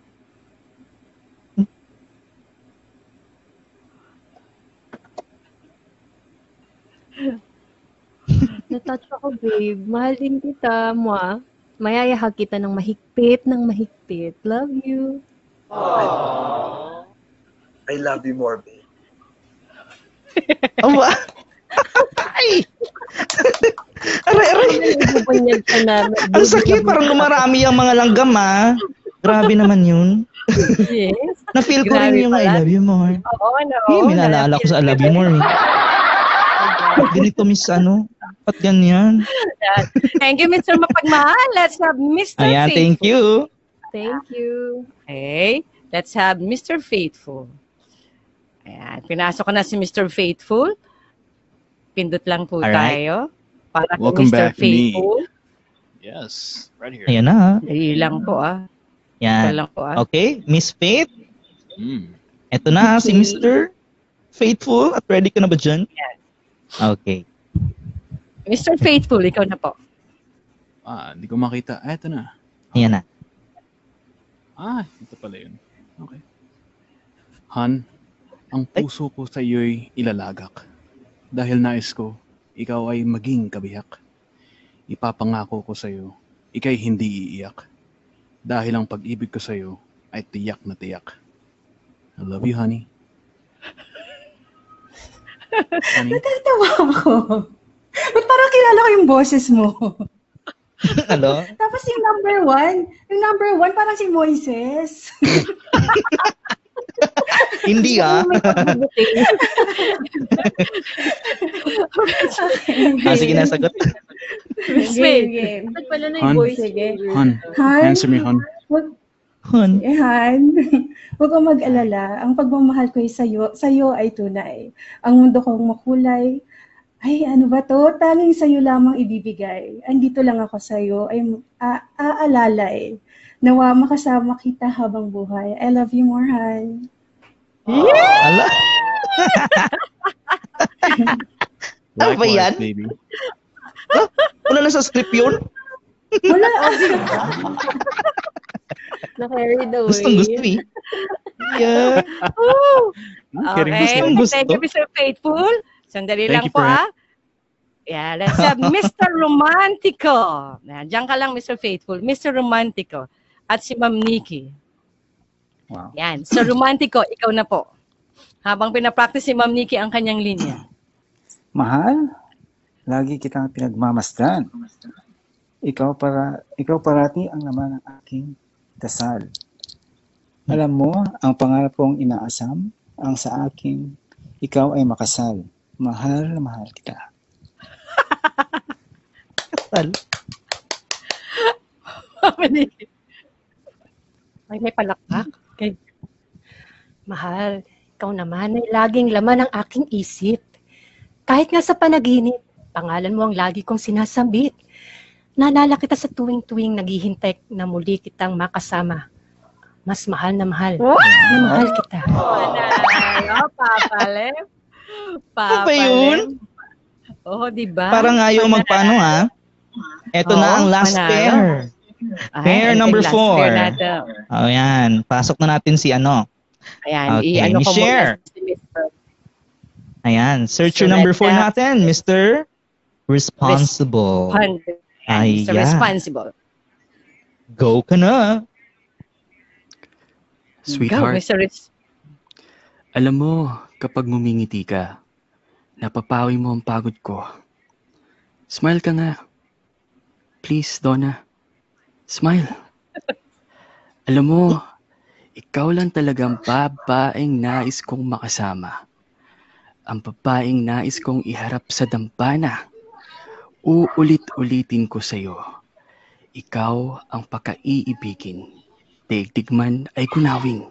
Natouch ako, babe. Mahal din kita, Mwa. Mayayahag kita ng mahigpit. Love you. I love you more, babe. Awa! Ay! Aray! Ibubunyag ka namin. Ang sakit, parang lumarami ang mga langgam, ah. Grabe naman yun. Yes. Na-feel ko Grabe rin yung I pala. love you more. Oo, ano? May naalala ko sa I love you more. Ganito, miss, ba't ganyan? Thank you, Mr. Mapagmahal. Let's have Mr. Ayan, Faithful. thank you. Thank you. Okay. Let's have Mr. Faithful. Ayan. Pinasok ko na si Mr. Faithful. Pindot lang po Alright. tayo. Para kay Welcome Mr. back to me. Faithful. Yes, right here. Ayan na. Dali lang po Ito Yan. lang po Okay, Miss Faith. Mm. Ito na si Mr. Faithful. At ready ka na ba dyan? Yes. Okay. Mr. Faithful, ikaw na po. Hindi ko makita. Ito na. Ayan na. Ito pala yun. Okay. Han, ang puso ko sa iyo'y ilalagak. Dahil nais ko, ikaw ay maging kabiyak. Ipapangako ko sa iyo, ikay hindi iiyak. Dahil ang pag-ibig ko sa iyo ay tiyak na tiyak. I love you, honey. Honey? Natatawa ako. Ba't parang kilala ko yung boses mo? Ano? Tapos yung number one parang si Moises. Hindi May pagbubuting. Sige na, sagot. Sige. Ba't pala na Han? yung voice? Sige. Han, Han? answer me, Han. Han. Han, huwag kang mag-alala. Ang pagmamahal ko ay sa'yo ay tunay. Ang mundo kong makulay, ay ano ba to? Tanging sa'yo lamang ibibigay. Andito lang ako sa'yo, ay aalalay. Nawa makasama kita habang buhay. I love you more, Han. Ala. Ano ba Likewise, yan? baby. Wala na sa script yun? Wala. Na-carried away. Gustong gusto eh. Yeah. Okay. Gusto. Thank you, Mr. Faithful. Sandali Thank lang you, po, friend. Yeah, let's have Mr. Romantico. Diyan ka lang, Mr. Faithful. Mr. Romantico. At si Ma'am Nikki. Wow. Yan. So, Romantico, ikaw na po. Habang pinapractice si Ma'am Nikki ang kanyang linya. Mahal, lagi kitang pinagmamasdan. Ikaw parati ang laman ng aking dasal. Alam mo, ang pangarap kong inaasam, ang sa akin, ikaw ay makasal. Mahal na mahal kita. Kasal. May palakpak. Okay. Mahal, ikaw naman ay laging laman ng aking isip. Kahit nga sa panaginip, pangalan mo ang lagi kong sinasambit. Naalala kita sa tuwing-tuwing naghihintay na muli kitang makasama. Mas mahal na mahal. Na mahal kita. Papalem. Ano ba yun? Oo, diba? Parang ayaw magpaano ha. Ito na ang last pair. Pair number 4. Oh, yan. Pasok na natin si ano. Ayan, okay, i-ano ko share. muna si Mr. Ayan, searcher number 4 natin, Mr. Responsible. Mr. Responsible. Go ka na. Sweetheart, Go, Mr. alam mo, kapag ngumingiti ka, napapawi mo ang pagod ko. Smile ka nga. Please, Donna. Smile. Alam mo, ikaw lang talagang babaeng nais kong makasama. Ang babaeng nais kong iharap sa dampana. Uulit-ulitin ko sa'yo. Ikaw ang pakaiibigin. Daigdig man ay kunawing.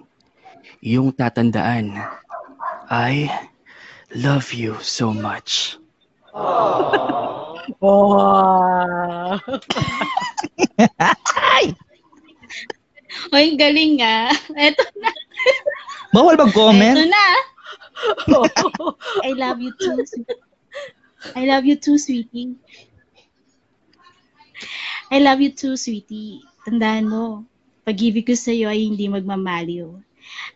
Iyong tatandaan. I love you so much. Oh. Oy, galing nga. Eto na. Bawal mag-comment? Eto na. I love you too. I love you too, sweetie. I love you too, sweetie. Tandaan mo, pag-ibig ko sa'yo ay hindi magmamaliw.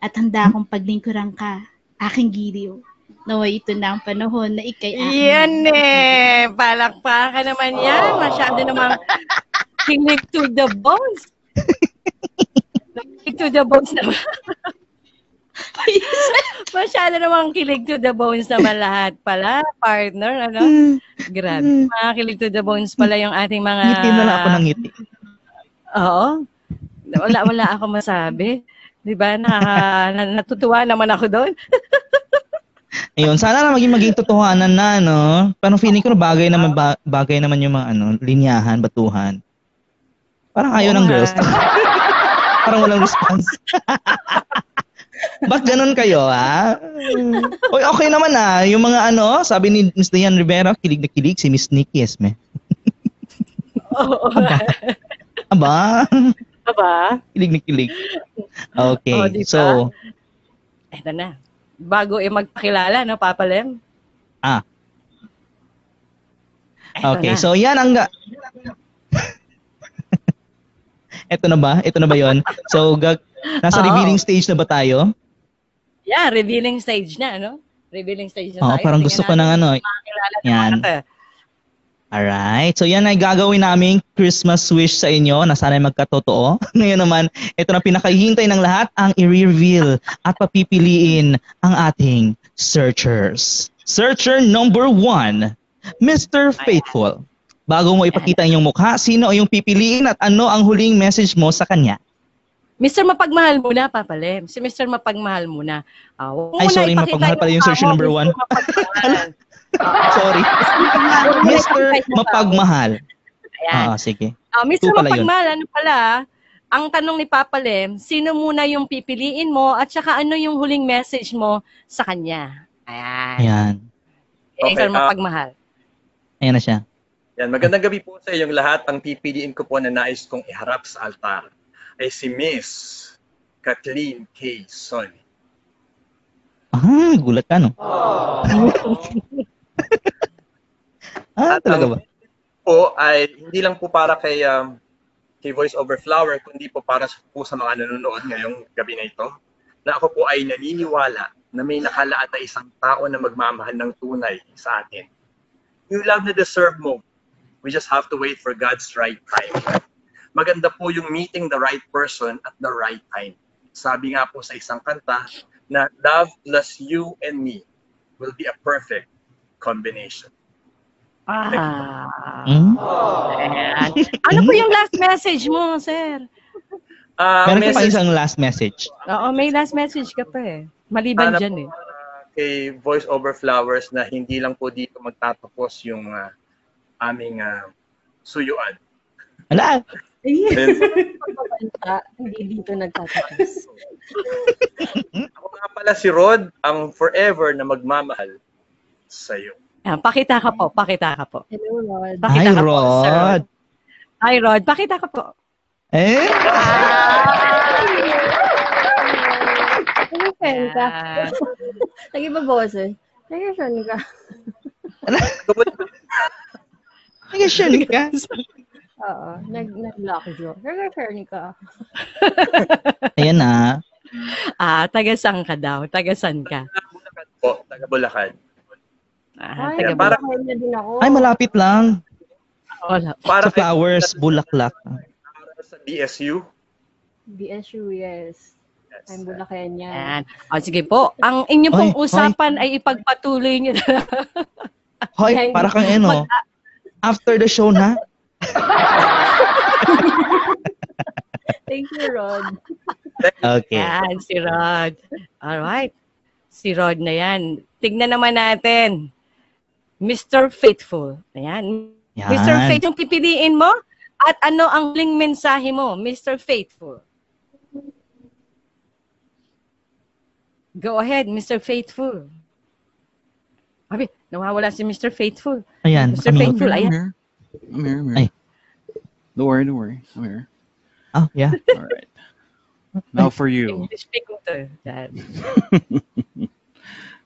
At handa akong paglingkuran ka, aking giliw. Naway ito na ang panahon na ikay akin. Yan eh. Palakpakan naman yan. Masyado namang kilig to the bones. Kilig to the bones naman. Masyado namang kilig to the bones naman lahat pala. Partner, ano? Grabe. Mga kilig to the bones pala yung ating mga... Ngiti na lang ako ng ngiti. Oo. Wala ako masabi. Diba? Natutuwa naman ako doon. Ayun, sana na maging totohanan na, no? Parang feeling ko na bagay naman yung mga linyahan, batuhan. Parang ayaw ng girls. Parang walang response. Ba't ganun kayo, ha? Oy, okay naman yung mga sabi ni Ms. Diane Rivera, kilig na kilig, si Miss Nikki Esme. Aba? Kilig na kilig. Okay, diba? so... Eto na. Bago magpakilala, no, Papa Lem? Okay, so yan ang... Ito na ba? Ito na ba yon? So, nasa revealing stage na ba tayo? Yeah, revealing stage na, no? Revealing stage na tayo. Parang gusto ko ng yan. Alright. So yan ay gagawin naming Christmas wish sa inyo na sana magkatotoo. Ngayon naman, ito na pinakahihintay ng lahat, ang i-reveal at papipiliin ang ating searchers. Searcher number 1, Mr. Faithful. Bago mo ipakita ang iyong mukha, sino ang iyong pipiliin at ano ang huling message mo sa kanya? Mr. Mapagmahal muna, Papa Lem. Si Mr. Mapagmahal muna. Ay, sorry, Mapagmahal pala yung searcher number 1. Sorry. Mr. Mapagmahal. Ayan. Sige. Mr. Mapagmahal, ano pala, ang tanong ni Papa Lem, sino muna yung pipiliin mo at saka ano yung huling message mo sa kanya? Ayan. Okay, Mr. Mapagmahal. Ayan na siya. Yan, magandang gabi po sa inyong lahat. Ang pipiliin ko po na nais kong iharap sa altar ay si Miss Kathleen K. Soli. Gulat ka, no? Talaga ba? Po ay hindi lang po para kay Voice Over Flower, kundi po para po sa mga nanonood ngayong gabi na ito, na ako po ay naniniwala na may nakalaan na isang tao na magmamahal ng tunay sa atin. Yung love na deserve mo, we just have to wait for God's right time. Maganda po yung meeting the right person at the right time. Sabi nga po sa isang kanta na love plus you and me will be a perfect combination. Ano po yung last message mo, sir? Meron ka pa message isang last message. Oo, may last message ka pa eh. Maliban Sana dyan eh. kay Voice Over Flowers na hindi lang po dito magtatapos yung aming suyuan. Wala. Hindi dito nagtatapos. Ako nga pala si Rod, ang forever na magmamahal sa'yo. Ayan, pakita ka po. Hello, Rod. Pakita Hi, ka po, sir. Rod. Hi, Rod. Pakita ka po. Eh? Nag-fan ka. Ayan. Nag-iba boses. Nag-fan ka. Nag-share ka. Oo. Nag-lock jaw. Nag-fan ka. Ayan na. Taga-san ka daw? Taga-san ka? Po, taga Bulacan. Ay, Taga para- Bulacan na din ako. Ay, malapit lang. Wala. Para Sa Flowers, Bulaklak. sa DSU. BSU, yes. I'm Bulacanyan. Ayan. Sige po. Ang inyong pong Hoy, usapan ay ipagpatuloy niyo na. Hoy, para kang after the show na. Thank you, Rod. Okay. Yan, si Rod. Alright. Si Rod na yan. Tignan naman natin. Mr. Faithful. Ayan. Yan. Mr. Faithful, yung pipiliin mo? At ano ang huling mensahe mo, Mr. Faithful? Go ahead, Mr. Faithful. Abi, nawawala si Mr. Faithful. Ayan. Mr. Faithful, ayan. I'm here. Ay. Don't worry. I'm here. Oh, yeah. All right. Now for you. English speaking to. Dad.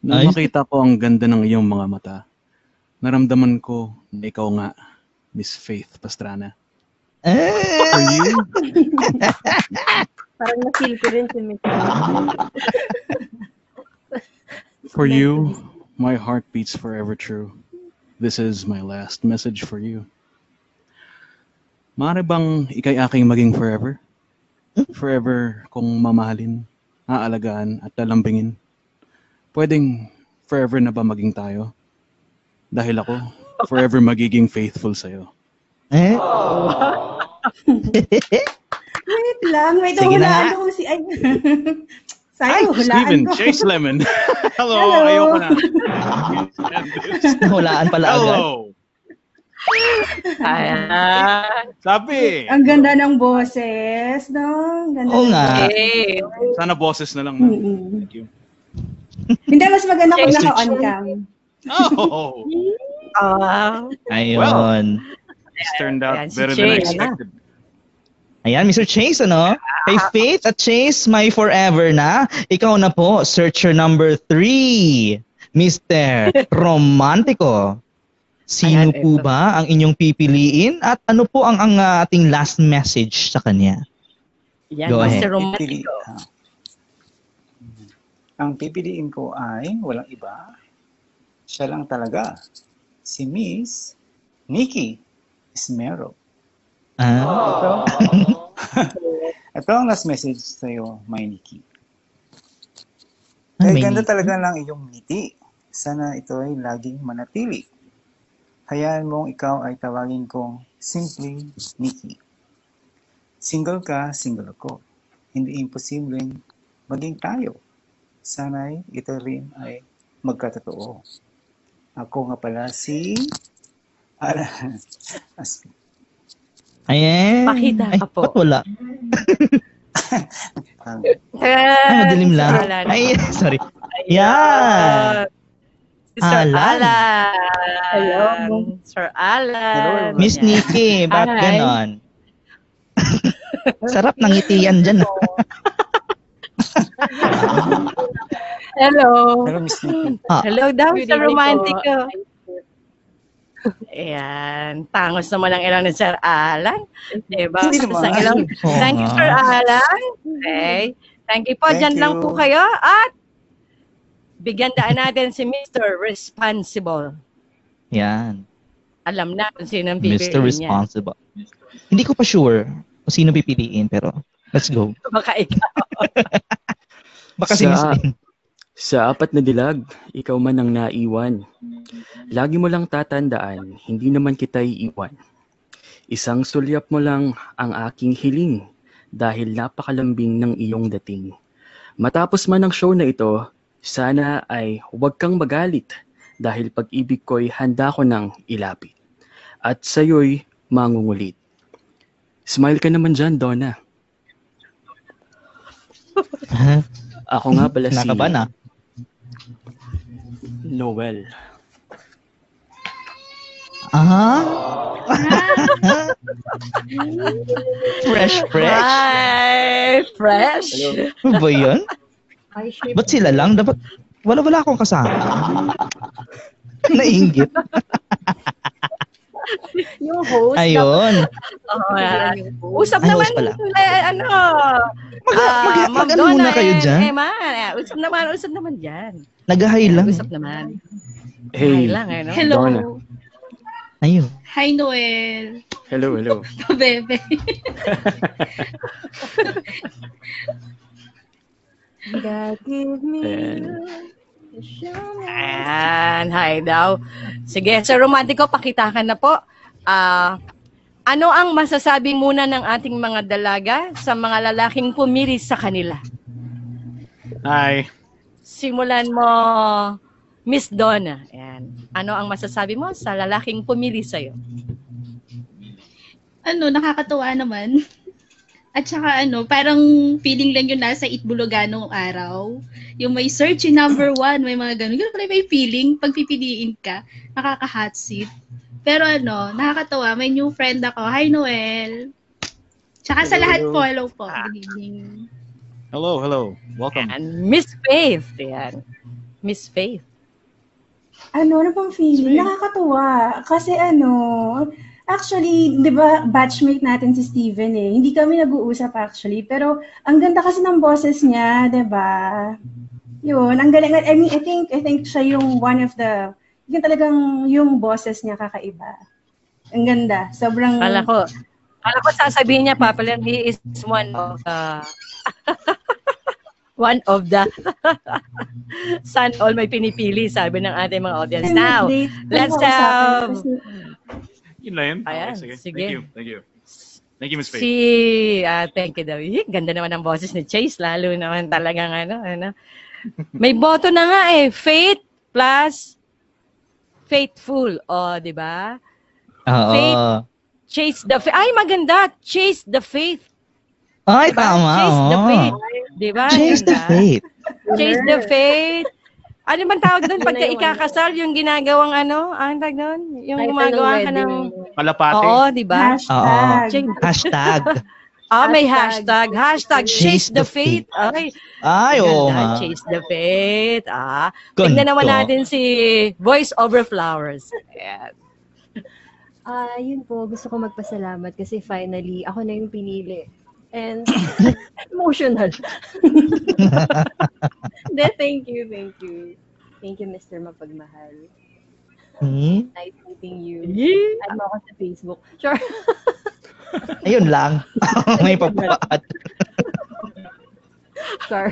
Nung Ayos. makita ko ang ganda ng iyong mga mata, naramdaman ko na ikaw nga, Miss Faith Pastrana. For you, Parang na-feel ko rin si Miss. for you, my heart beats forever true. This is my last message for you. Maaari bang ikay aking maging forever? Forever kong mamahalin, aalagaan at lalambingin. Pwedeng forever na ba maging tayo? Dahil ako, forever magiging faithful sa'yo. Eh? Wait lang. Wait, Sige na. hulaan ko si... Ay, Hi, sayang, hulaan Steven, ko. Chase Lemon. Hello, Hello. ayoko na. Nahulaan pala agad. Hello. Ayan. Sabi. Ang ganda ng boses, no? Ang ganda Oo ng nga. boses. Okay. Sana boses na lang. Na. Mm-mm. Thank you. Hindi, mas maganda kung Yes, naka-on cam. Oh, Ayun. it's turned out Ayan, si better than I Chase. expected. Ayan, Mr. Chase, ano? Kay Faith at Chase, my forever na. Ikaw na po, searcher number 3, Mr. Romantico. Sino Ayan, po ito. ba ang inyong pipiliin at ano po ang ating last message sa kanya? Yan, Go ahead. Mr. Romantico. Ang pipiliin ko ay walang iba. Siya lang talaga. Si Miss Nikki Esmero. Ah, Ito ang last message sa iyo, my Nikki. Ay, may- ganda talaga ng iyong ngiti. Sana ito ay laging manatili. Hayaan mong ikaw ay tawagin kong simply Nikki. Single ka, single ako. Hindi imposibleng maging tayo. Sana'y ito rin ay magkatotoo. Ako nga pala si... Ayan. Pakita Ay, ka po. ba't wala? Ay, madilim lang. Ay, sorry. Yan. Sir Alan. Alan. Hello. Sir Alan. Miss Yan. Nikki, ba't Hi. ganon? Sarap ng ngitian dyan. Hello. Hello, Miss Nikki. Hello daw, Good Sir evening po. Romantico. Ayan. Tangos naman ang ilang ni Sir Alan. Diba? Hindi naman. Isang ilang. Oo Thank you, nga. Sir Alan. Okay. Thank you po. Thank Diyan lang you. po kayo. At bigyan daan natin si Mr. Responsible. Yan. Alam na kung sino ang pipiliin Mr. niya. Responsible. Hindi ko pa sure kung sino pipiliin, pero let's go. Baka ikaw. Baka si Miss Sa, Lynn. sa apat na dilag, ikaw man ang naiwan. Lagi mo lang tatandaan, hindi naman kita iiwan. Isang sulyap mo lang ang aking hiling. dahil napakalambing ng iyong dating. Matapos man ang show na ito, sana ay huwag kang magalit dahil pag-ibig ko'y handa ko nang ilapit. At sa'yo'y mangungulit. Smile ka naman dyan, Donna. Ako nga pala si Nakaban ah. Noel. Fresh. Hi, fresh. Ano ba yun? Ba't sila lang? Dapat, wala akong kasama. Nainggit. Yung host. Ayun. Usap Ay, naman. host pala. Mag-ano muna kayo dyan? Usap naman dyan. Nag-hi lang. Usap naman. Hey, Hi lang, eh, no? Hello. Donna. Ayun. Hi, Noel. Hello. Bebe. God give me Ayan, hi daw. Sige, Sir Romantico, pakita ka na po. Ano ang masasabi muna ng ating mga dalaga sa mga lalaking pumili sa kanila? Hi. Simulan mo, Miss Donna. Ayan. Ano ang masasabi mo sa lalaking pumili sa'yo? Nakakatuwa naman. At saka parang feeling lang yun nasa Itbulogano araw. Yung may search yung number 1, may mga ganun. Ganun pala may feeling, pag pipiliin ka, nakaka-hot seat. Pero nakakatawa, may new friend ako. Hi, Noel. Tsaka sa lahat po, hello po. Good evening. Hello. Welcome. And Miss Faith. Ayan. Miss Faith. Ano bang feeling? Nakakatuwa. Kasi actually, di ba, batchmate natin si Steven eh. Hindi kami nag-uusap actually. Pero, ang ganda kasi ng boses niya, di ba? Yun, ang galing. I mean, I think siya yung one of the, yung talagang yung boses niya kakaiba. Ang ganda. Sobrang... Kala ko sasabihin niya, Papa Len, he is one of the San all may pinipili, sabi ng ating mga audience. Now, let's have... Yun na yun. Ayan, Okay, sige. Thank you. Thank you, Miss Faith. Thank you daw. Ganda naman ang boses ni Chase, lalo naman talagang May boto na nga eh. Faith plus faithful. O, di ba? Oo. Faith, chase the faith. Ay, maganda. Chase the faith. Ay, Diba? tama. Chase the oo. faith. Di ba? Chase the Ganda. faith. Chase the faith. Ano bang tawag doon? Pagka ikakasal, yung ginagawang ano? Ang tawag doon? Yung gumagawa ka ng... Kalapate. Oo, di ba? Hashtag. May hashtag. Hashtag chase the faith. Ay, oo nga. Chase the faith. Tignan naman natin si Voice Over Flowers. Ayan. Yun po, gusto ko magpasalamat kasi finally, ako na yung pinili. And emotional. Thank you. Thank you, Mr. Mapagmahal. Nice meeting you. Add mo ako sa Facebook. Sure. Ayun lang. May papaat. Sure.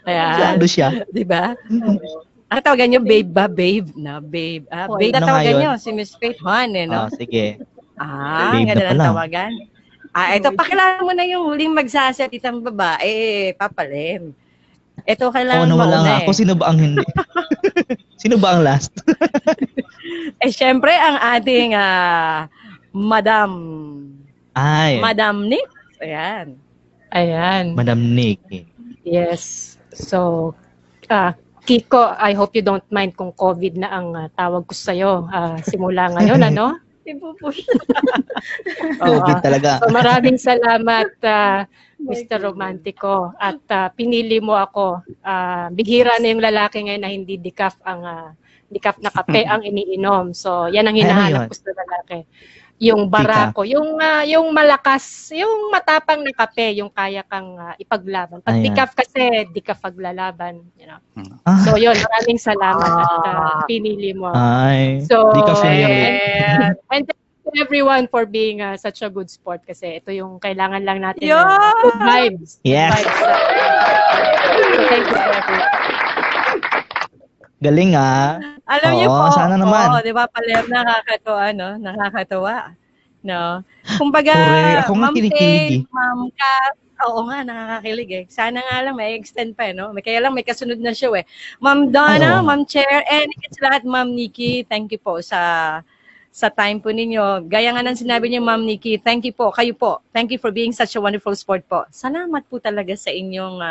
Ayan. Sado siya. Diba? Tawagan nyo, babe ba? Babe na, babe. Babe na tawagan nyo, si Miss Faith Juan, eh, no? Sige. Ang ganda ng tawagan. Ito, pakilala mo na yung huling magsasalitang babae, Papa Len. Ito, kailangan mo lang una ako. Sino ba ang hindi? Sino ba ang last? Syempre, ang ating Madam Nick. Ayan. Madam Nick. Yes. So, Kiko, I hope you don't mind kung COVID na ang tawag ko sa'yo simula ngayon, ano? Ipupush. COVID talaga. So, maraming salamat, Mr. Romantico. At pinili mo ako. Bihira na yung lalaki ngayon na hindi decaf na kape ang iniinom. So, yan ang hinahanap ko sa lalaki. Yung barako, yung malakas, yung matapang na kape, yung kaya kang ipaglaban. Pag decaf kasi, di ka paglalaban. You know? So, yun, maraming salamat at pinili mo. So, and thank you everyone for being such a good sport kasi ito yung kailangan lang natin. Good vibes. Yes. Good vibes. Thank you everyone. Galing Alam niyo po, sana naman. di ba, Paler, nakakatawa. No? Kumbaga, Correct. Ako nga Ma'am kinikilig Faye, eh. Ma'am Kat, oo nga, nakakakilig eh. Sana nga lang may extend pa, no? Kaya lang may kasunod na show eh. Ma'am Donna, Oo. Ma'am Chair, and it's lahat, Ma'am Nikki, thank you po sa time po ninyo. Gaya nga ng sinabi niyo, Ma'am Nikki, thank you po, kayo po. Thank you for being such a wonderful sport po. Salamat po talaga sa inyong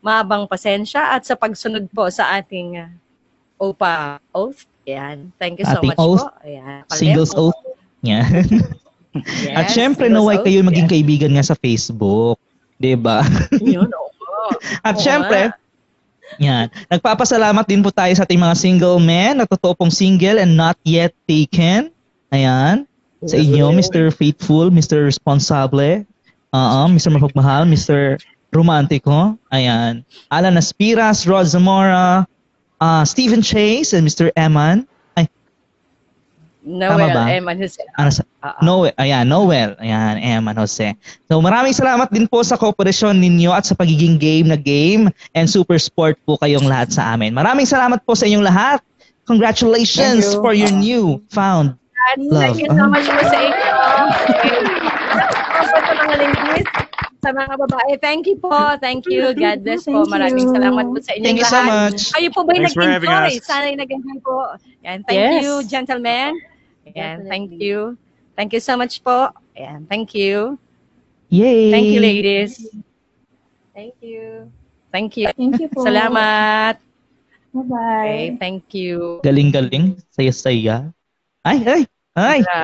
mahabang pasensya at sa pagsunod po sa ating OPA oath. Ayan. Thank you so Ating much oath, po. Ayan. Singles oath. Yan. At Yes, syempre, singles naway oath, kayo maging kaibigan nga sa Facebook. 'Di ba? Yun, oo. At Oo syempre, nga. yan. Nagpapasalamat din po tayo sa ating mga single men na totoo pong single and not yet taken. Ayan. Sa inyo, Mr. Faithful, Mr. Responsable, Mr. Mapagmahal, Mr. Romantico. Ayan. Alan Aspiras, Rod Zamora, Stephen Chase, and Mr. Eman. Noel, ba? Eman Jose. Noel, ayan, Noel, ayan, Eman Jose. So maraming salamat din po sa kooperasyon ninyo at sa pagiging game and super sport po kayong lahat sa amin. Maraming salamat po sa inyong lahat. Congratulations for your new found love. Thank you so much po sa inyo. Sa mga ladies, sa mga babae, thank you po. Thank you. God bless po. Maraming salamat po sa inyong Thank you lahat. so much. Kayo po ba'y Thanks for having nag-enjoy? us. Sana'y nag-enjoy po. Yan, thank Yes. you, gentlemen. Yan, thank you. Thank you so much po. Yan, thank you. Yay! Thank you, ladies. Thank you. Thank you. Thank you po. Salamat. Bye-bye. Okay, thank you. Galing-galing, saya-saya. Ay, Grabe,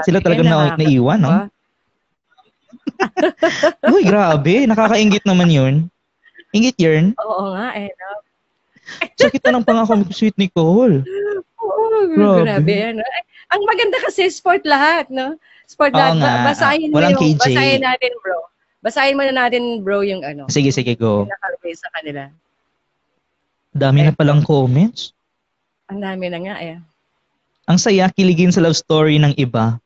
sila talagang naiwan, no? Uy, grabe, nakakaingit naman yun. Ingit yun. Oo nga, eh. No? Sakit na ng pangako, Sweet Nicole. Oo, grabe yan. No? Ang maganda kasi sport lahat, no? Sport Oo lahat. nga. Basahin mo Walang yung, KJ. basahin natin, bro. Basahin muna natin, bro, yung ano. Sige, go. Yung nakalagay sa kanila. Dami na palang comments. Ang dami na nga, eh. Ang saya, kiligin sa love story ng iba.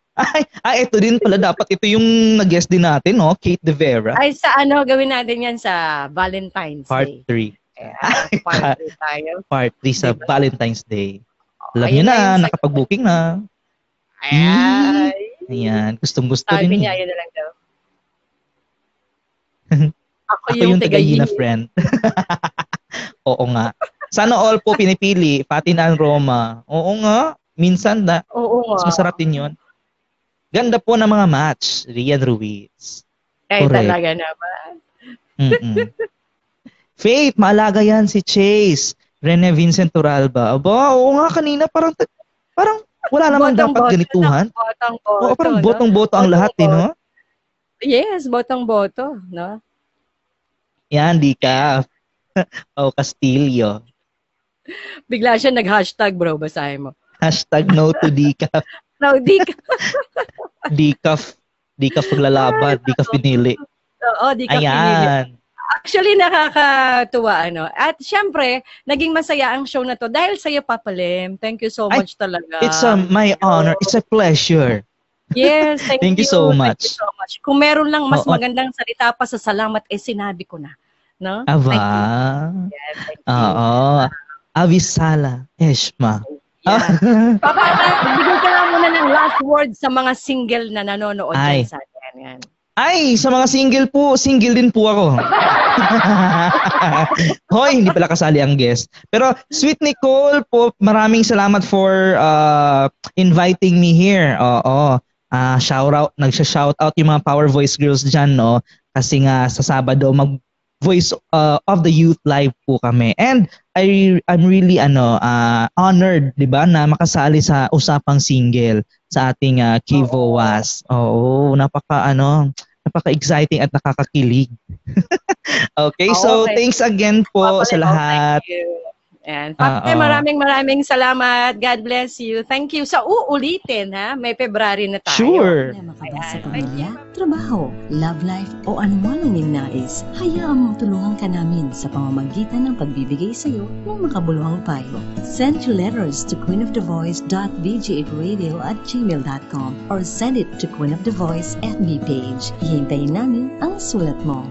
Ito din pala. Dapat ito yung nag-guest din natin, no? Kate De Vera. Ay, sa ano, gawin natin yan sa Valentine's Part Day. 3. Part 3 tayo. Part 3 sa Diba? Valentine's Day. Alam ayun niyo na na, yung nakapag-booking na. Ay. Ayan, gustong-gusto Sabi din. niya, yun na lang daw. Ako Ako yung tagayin. tagayin na friend. Oo nga. Sana all po pinipili. Pati na ang Roma. Oo nga. Minsan na. Oo nga. Mas masarap din yun. Ganda po ng mga match. Rian Ruiz. Ay, Correct. talaga naman. Mm-mm. Faith, maalaga yan si Chase. Rene Vincent Turalba. Aba, oo nga kanina parang wala naman dapat ganituhan. Botong-boto. Oo, parang botong-boto ang lahat, no? Yes, botong-boto, no? Yan, di ka. O, Castillo. Bigla siya nag-hashtag, bro. Basahin mo. Hashtag no to decaf. No, di ka. Decaf. Decaf paglalaban. Decaf pinili. Oo, di ka pinili. Ayan. Actually, nakakatuwa, ano. At syempre, naging masaya ang show na to dahil sa'yo, Papa Lem. Thank you so much talaga. It's my honor. It's a pleasure. Yes, thank you so much. Thank you so much. Kung meron lang mas Oo. magandang salita pa sa salamat, sinabi ko na. No? Aba. Thank you. Yes, thank you. Oo. Avisala. Eshma. Papa, bigyan ka lang muna ng last word sa mga single na nanonood Ay. dyan sa atin. Yan. Ay, sa mga single po, single din po ako. Hoy, hindi pala kasali ang guest. Pero Sweet Nicole po, maraming salamat for inviting me here. Oo. Shout out, nagsha-shout out yung mga Power Voice Girls dyan, no? Kasi nga sa Sabado mag Voice of the Youth live po kami. And I'm really honored, 'di ba, na makasali sa usapang single sa ating KVOAS. Oo, napaka-exciting at nakakakilig. Okay, so thanks again po sa lahat. Thank you. And Papa, maraming salamat. God bless you. Thank you. Sa uulitin, ha? May February na tayo. Sure. Sa pamilya, trabaho, love life o anuman ang ninais, hayaan mong tulungan ka namin sa pamamagitan ng pagbibigay sa iyo ng makabuluhang payo. Send your letters to queenofthevoice.bg8radio@gmail.com or send it to Queen of the Voice FB page. Hihintayin namin ang sulat mo.